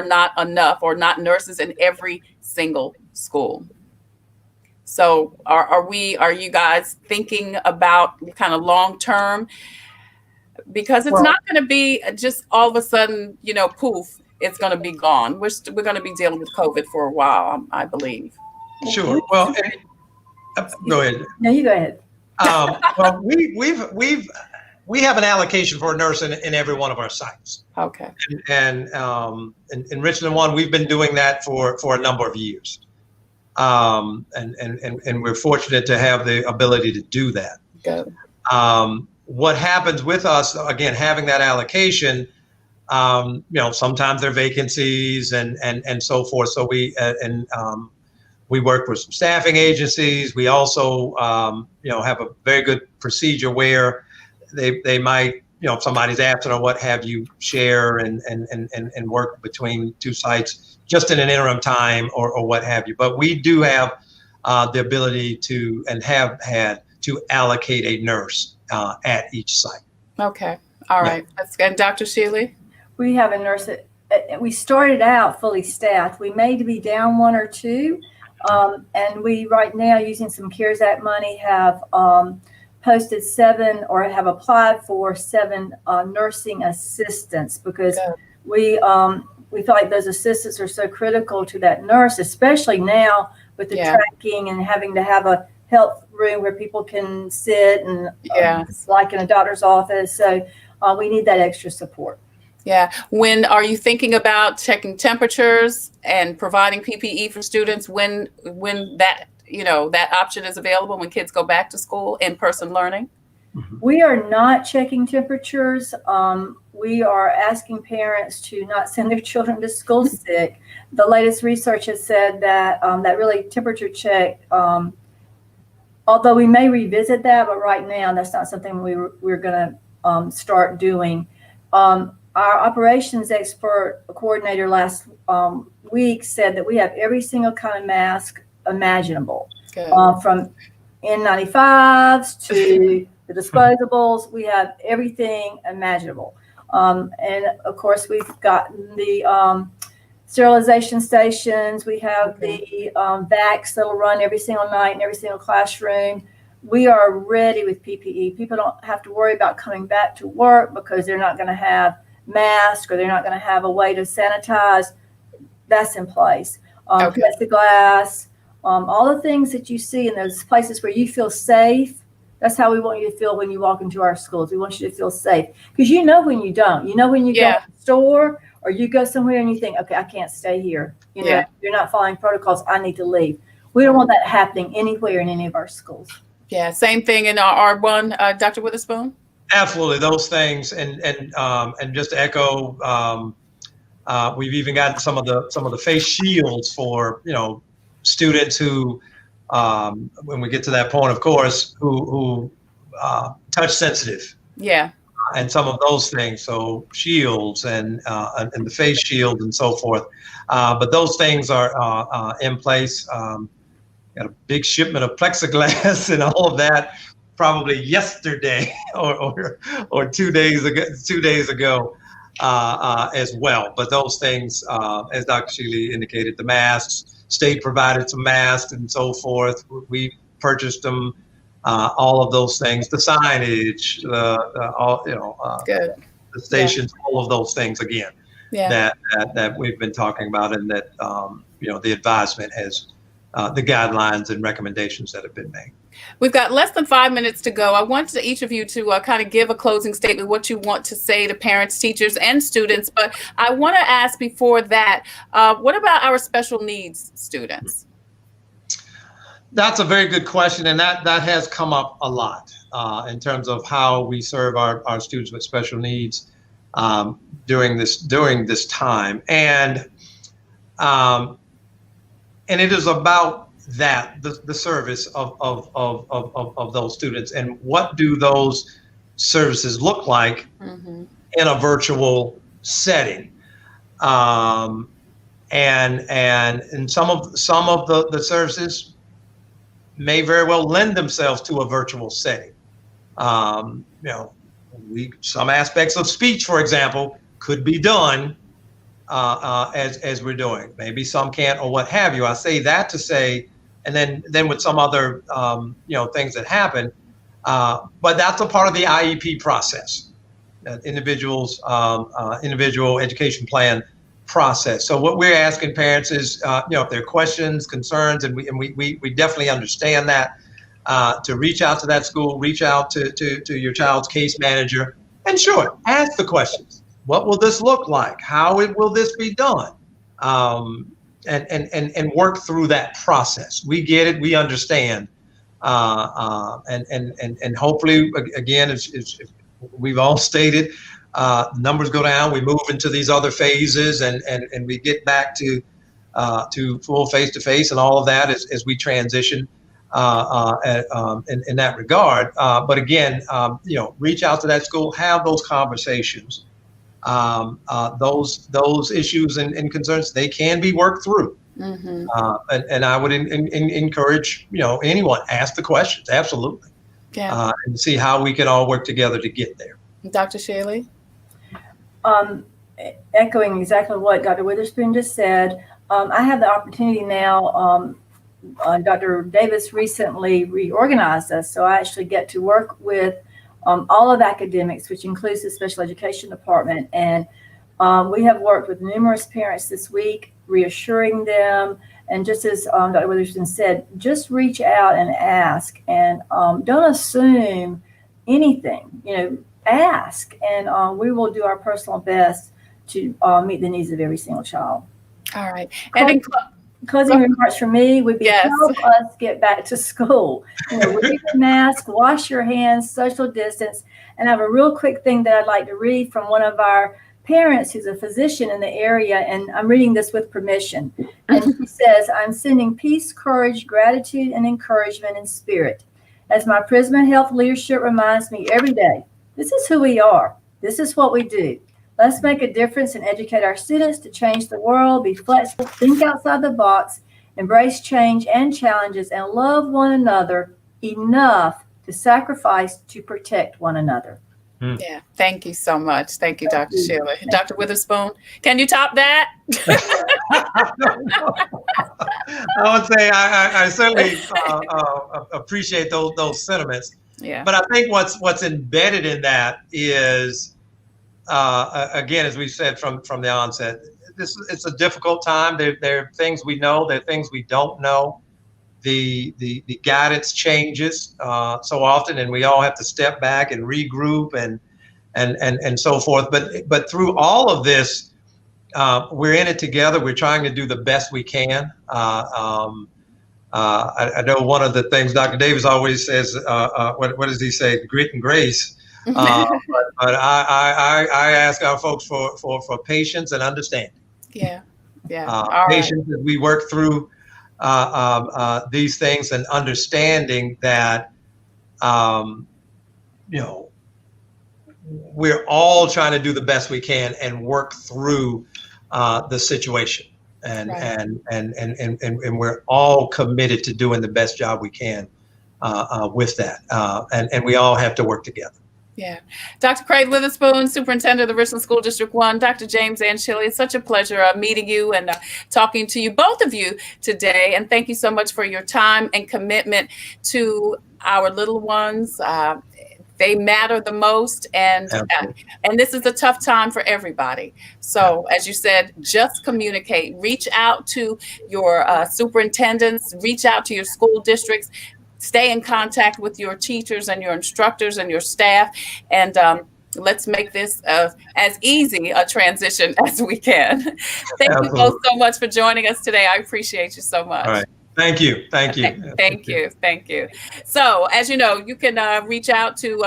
not enough, or not nurses in every single school. So are you guys thinking about kind of long term? Because it's not going to be just all of a sudden, poof, it's going to be gone. We're going to be dealing with COVID for a while, I believe. Sure. Well, go ahead. No, you go ahead. Well, we have an allocation for a nurse in every one of our sites. Okay. And in Richland 1, we've been doing that for a number of years. And we're fortunate to have the ability to do that. Good. What happens with us, again, having that allocation, sometimes there are vacancies and so forth. So we work with some staffing agencies. We also, have a very good procedure where they might, if somebody's absent or what have you, share and work between 2 sites just in an interim time or what have you. But we do have the ability to, and have had to, allocate a nurse at each site. Okay. All right. That's good. And Dr. Sheley? We have a nurse that we started out fully staffed. We may be down 1 or 2. And we right now, using some CARES Act money, have posted 7 or have applied for 7 nursing assistants, because we feel like those assistants are so critical to that nurse, especially now with the tracking and having to have a health room where people can sit and like in a doctor's office. So we need that extra support. Yeah. When are you thinking about checking temperatures and providing PPE for students when that, that option is available, when kids go back to school, in-person learning? We are not checking temperatures. We are asking parents to not send their children to school sick. The latest research has said that that really temperature check, although we may revisit that, but right now that's not something we're going to start doing. Our operations expert coordinator last week said that we have every single kind of mask imaginable, from N95s to the disposables. We have everything imaginable. And of course, we've gotten the sterilization stations. We have the vacs that'll run every single night in every single classroom. We are ready with PPE. People don't have to worry about coming back to work because they're not going to have masks or they're not going to have a way to sanitize. That's in place. Plexiglass, all the things that you see in those places where you feel safe. That's how we want you to feel when you walk into our schools. We want you to feel safe because you know when you don't. You know when you go to the store or you go somewhere and you think, okay, I can't stay here. You know, you're not following protocols. I need to leave. We don't want that happening anywhere in any of our schools. Yeah, same thing in our R1, Dr. Witherspoon. Absolutely, those things, and just to echo, we've even got some of the face shields for students who, when we get to that point, of course, who touch sensitive. Yeah. And some of those things, so shields and the face shield and so forth. But those things are in place. Got a big shipment of plexiglass and all of that probably yesterday or 2 days ago as well. But those things, as Dr. Sheley indicated, the masks, state provided some masks and so forth. We purchased them, all of those things, the signage, the stations, all of those things again that we've been talking about, and that the advisement has the guidelines and recommendations that have been made. We've got less than 5 minutes to go. I want each of you to kind of give a closing statement, what you want to say to parents, teachers, and students. But I want to ask before that, what about our special needs students? That's a very good question, and that has come up a lot in terms of how we serve our students with special needs during this time, and it is about that the service of those students, and what do those services look like in a virtual setting, and some of the services may very well lend themselves to a virtual setting. Some aspects of speech, for example, could be done as we're doing. Maybe some can't, or what have you. I say that to say, and then with some other things that happen, but that's a part of the IEP process, individual education plan process. So what we're asking parents is, if there are questions, concerns, and we definitely understand that, to reach out to that school, reach out to your child's case manager, and sure, ask the questions. What will this look like? How will this be done? And work through that process. We get it. We understand. And hopefully, again, if we've all stated, numbers go down. We move into these other phases, and we get back to full face-to-face and all of that as we transition in that regard. But again, reach out to that school, have those conversations. Those issues and concerns, they can be worked through. And I would encourage, anyone, ask the questions. Absolutely. Yeah. And see how we can all work together to get there. Dr. Sheley? Echoing exactly what Dr. Witherspoon just said, I have the opportunity now. Dr. Davis recently reorganized us, so I actually get to work with all of academics, which includes the special education department. And we have worked with numerous parents this week, reassuring them. And just as Dr. Witherspoon said, just reach out and ask, and don't assume anything. Ask, and we will do our personal best to meet the needs of every single child. All right. And closing remarks from me would be, help us get back to school. Wear your mask, wash your hands, social distance. And I have a real quick thing that I'd like to read from one of our parents who's a physician in the area, and I'm reading this with permission. And he says, I'm sending peace, courage, gratitude, and encouragement in spirit. As my Prisma Health leadership reminds me every day, this is who we are. This is what we do. Let's make a difference and educate our students to change the world, be flexible, think outside the box, embrace change and challenges, and love one another enough to sacrifice to protect one another. Yeah. Thank you so much. Thank you, Dr. Sheila. Dr. Witherspoon, can you top that? I would say I certainly appreciate those sentiments. Yeah. But I think what's embedded in that is, again, as we said from the onset, it's a difficult time. There are things we know, there are things we don't know. The guidance changes so often, and we all have to step back and regroup and so forth. But through all of this, we're in it together. We're trying to do the best we can. I know one of the things Dr. Davis always says, what does he say? Grit and grace. But I ask our folks for patience and understanding. Yeah. Patience as we work through these things, and understanding that, we're all trying to do the best we can and work through the situation, and we're all committed to doing the best job we can with that, and we all have to work together. Yeah. Dr. Craig Witherspoon, Superintendent of the Richland School District 1, Dr. James Ann Sheley, it's such a pleasure meeting you and talking to you, both of you today. And thank you so much for your time and commitment to our little ones. They matter the most, and this is a tough time for everybody. So, as you said, just communicate. Reach out to your superintendents. Reach out to your school districts. Stay in contact with your teachers and your instructors and your staff, and let's make this as easy a transition as we can. Thank you both so much for joining us today. I appreciate you so much. All right. Thank you. Thank you. So, as you know, you can reach out to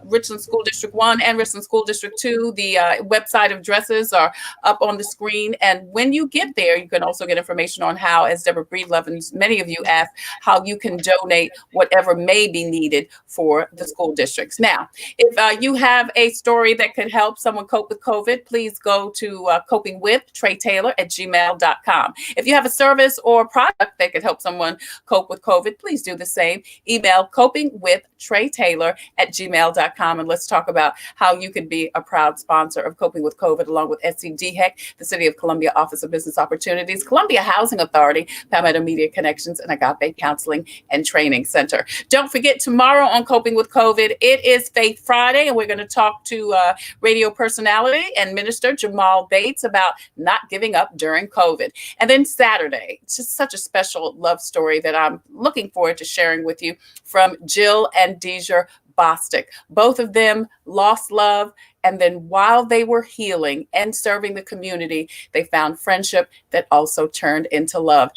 Richland School District 1 and Richland School District 2. The website addresses are up on the screen. And when you get there, you can also get information on how, as Deborah Breedlove and many of you asked, how you can donate whatever may be needed for the school districts. Now, if you have a story that could help someone cope with COVID, please go to coping with Tre Tailor at gmail.com. If you have a service or product that could help someone cope with COVID, please do the same. Email copingwithtreitailor at gmail.com, and let's talk about how you can be a proud sponsor of Coping with COVID, along with SCDHEC, the City of Columbia Office of Business Opportunities, Columbia Housing Authority, Palmetto Media Connections, and Agape Counseling and Training Center. Don't forget, tomorrow on Coping with COVID, it is Faith Friday, and we're going to talk to radio personality and minister Jamal Bates about not giving up during COVID. And then Saturday, it's just such a special love story that I'm looking forward to sharing with you from Jill and Deja Bostic. Both of them lost love, and then while they were healing and serving the community, they found friendship that also turned into love.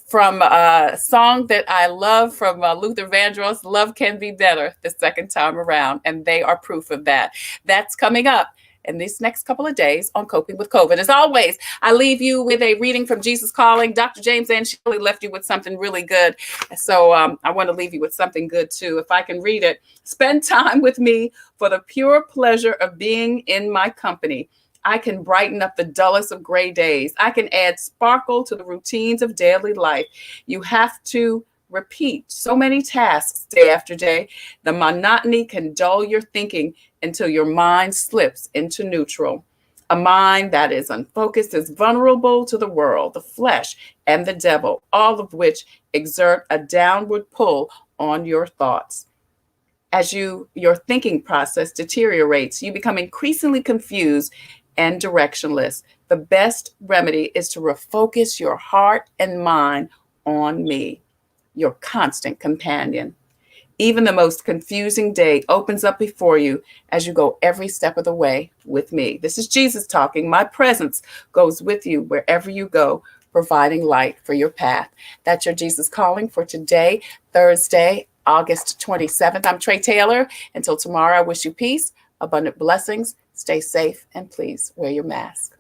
From a song that I love from Luther Vandross, Love Can Be Better the Second Time Around, and they are proof of that. That's coming up in these next couple of days on Coping with COVID. As always, I leave you with a reading from Jesus Calling. Dr. James Ann Sheley left you with something really good. So I want to leave you with something good too. If I can read it. Spend time with me for the pure pleasure of being in my company. I can brighten up the dullest of gray days. I can add sparkle to the routines of daily life. You have to repeat so many tasks day after day. The monotony can dull your thinking until your mind slips into neutral. A mind that is unfocused is vulnerable to the world, the flesh, and the devil, all of which exert a downward pull on your thoughts. As your thinking process deteriorates, you become increasingly confused and directionless. The best remedy is to refocus your heart and mind on me, your constant companion. Even the most confusing day opens up before you as you go every step of the way with me. This is Jesus talking. My presence goes with you wherever you go, providing light for your path. That's your Jesus Calling for today, Thursday, August 27th. I'm Tre Tailor. Until tomorrow, I wish you peace, abundant blessings. Stay safe, and please wear your mask.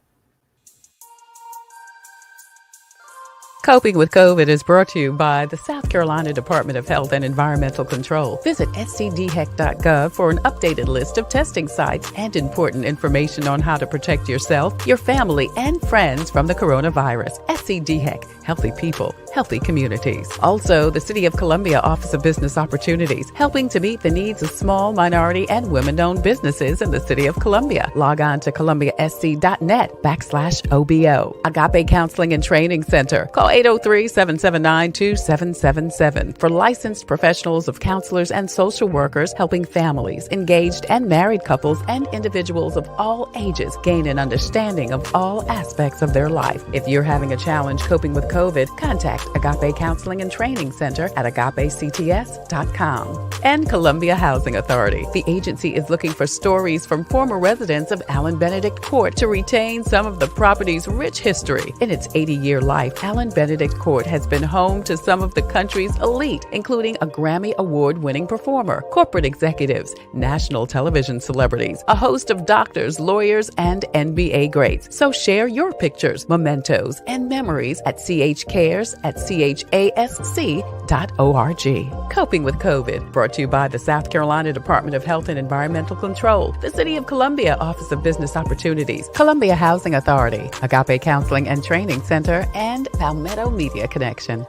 Coping with COVID is brought to you by the South Carolina Department of Health and Environmental Control. Visit scdhec.gov for an updated list of testing sites and important information on how to protect yourself, your family, and friends from the coronavirus. SCDHEC, healthy people, healthy communities. Also, the City of Columbia Office of Business Opportunities, helping to meet the needs of small, minority, and women-owned businesses in the City of Columbia. Log on to columbiasc.net/OBO. Agape Counseling and Training Center. Call 803-779-2777 for licensed professionals of counselors and social workers helping families, engaged and married couples, and individuals of all ages gain an understanding of all aspects of their life. If you're having a challenge coping with COVID, contact Agape Counseling and Training Center at agapects.com. And Columbia Housing Authority. The agency is looking for stories from former residents of Allen Benedict Court to retain some of the property's rich history. In its 80-year life, Allen Benedict Court has been home to some of the country's elite, including a Grammy Award-winning performer, corporate executives, national television celebrities, a host of doctors, lawyers, and NBA greats. So share your pictures, mementos, and memories at chcares@chasc.org. Coping with COVID, brought to you by the South Carolina Department of Health and Environmental Control, the City of Columbia Office of Business Opportunities, Columbia Housing Authority, Agape Counseling and Training Center, and Palmetto Media Connection.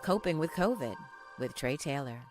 Coping with COVID with Tre Tailor.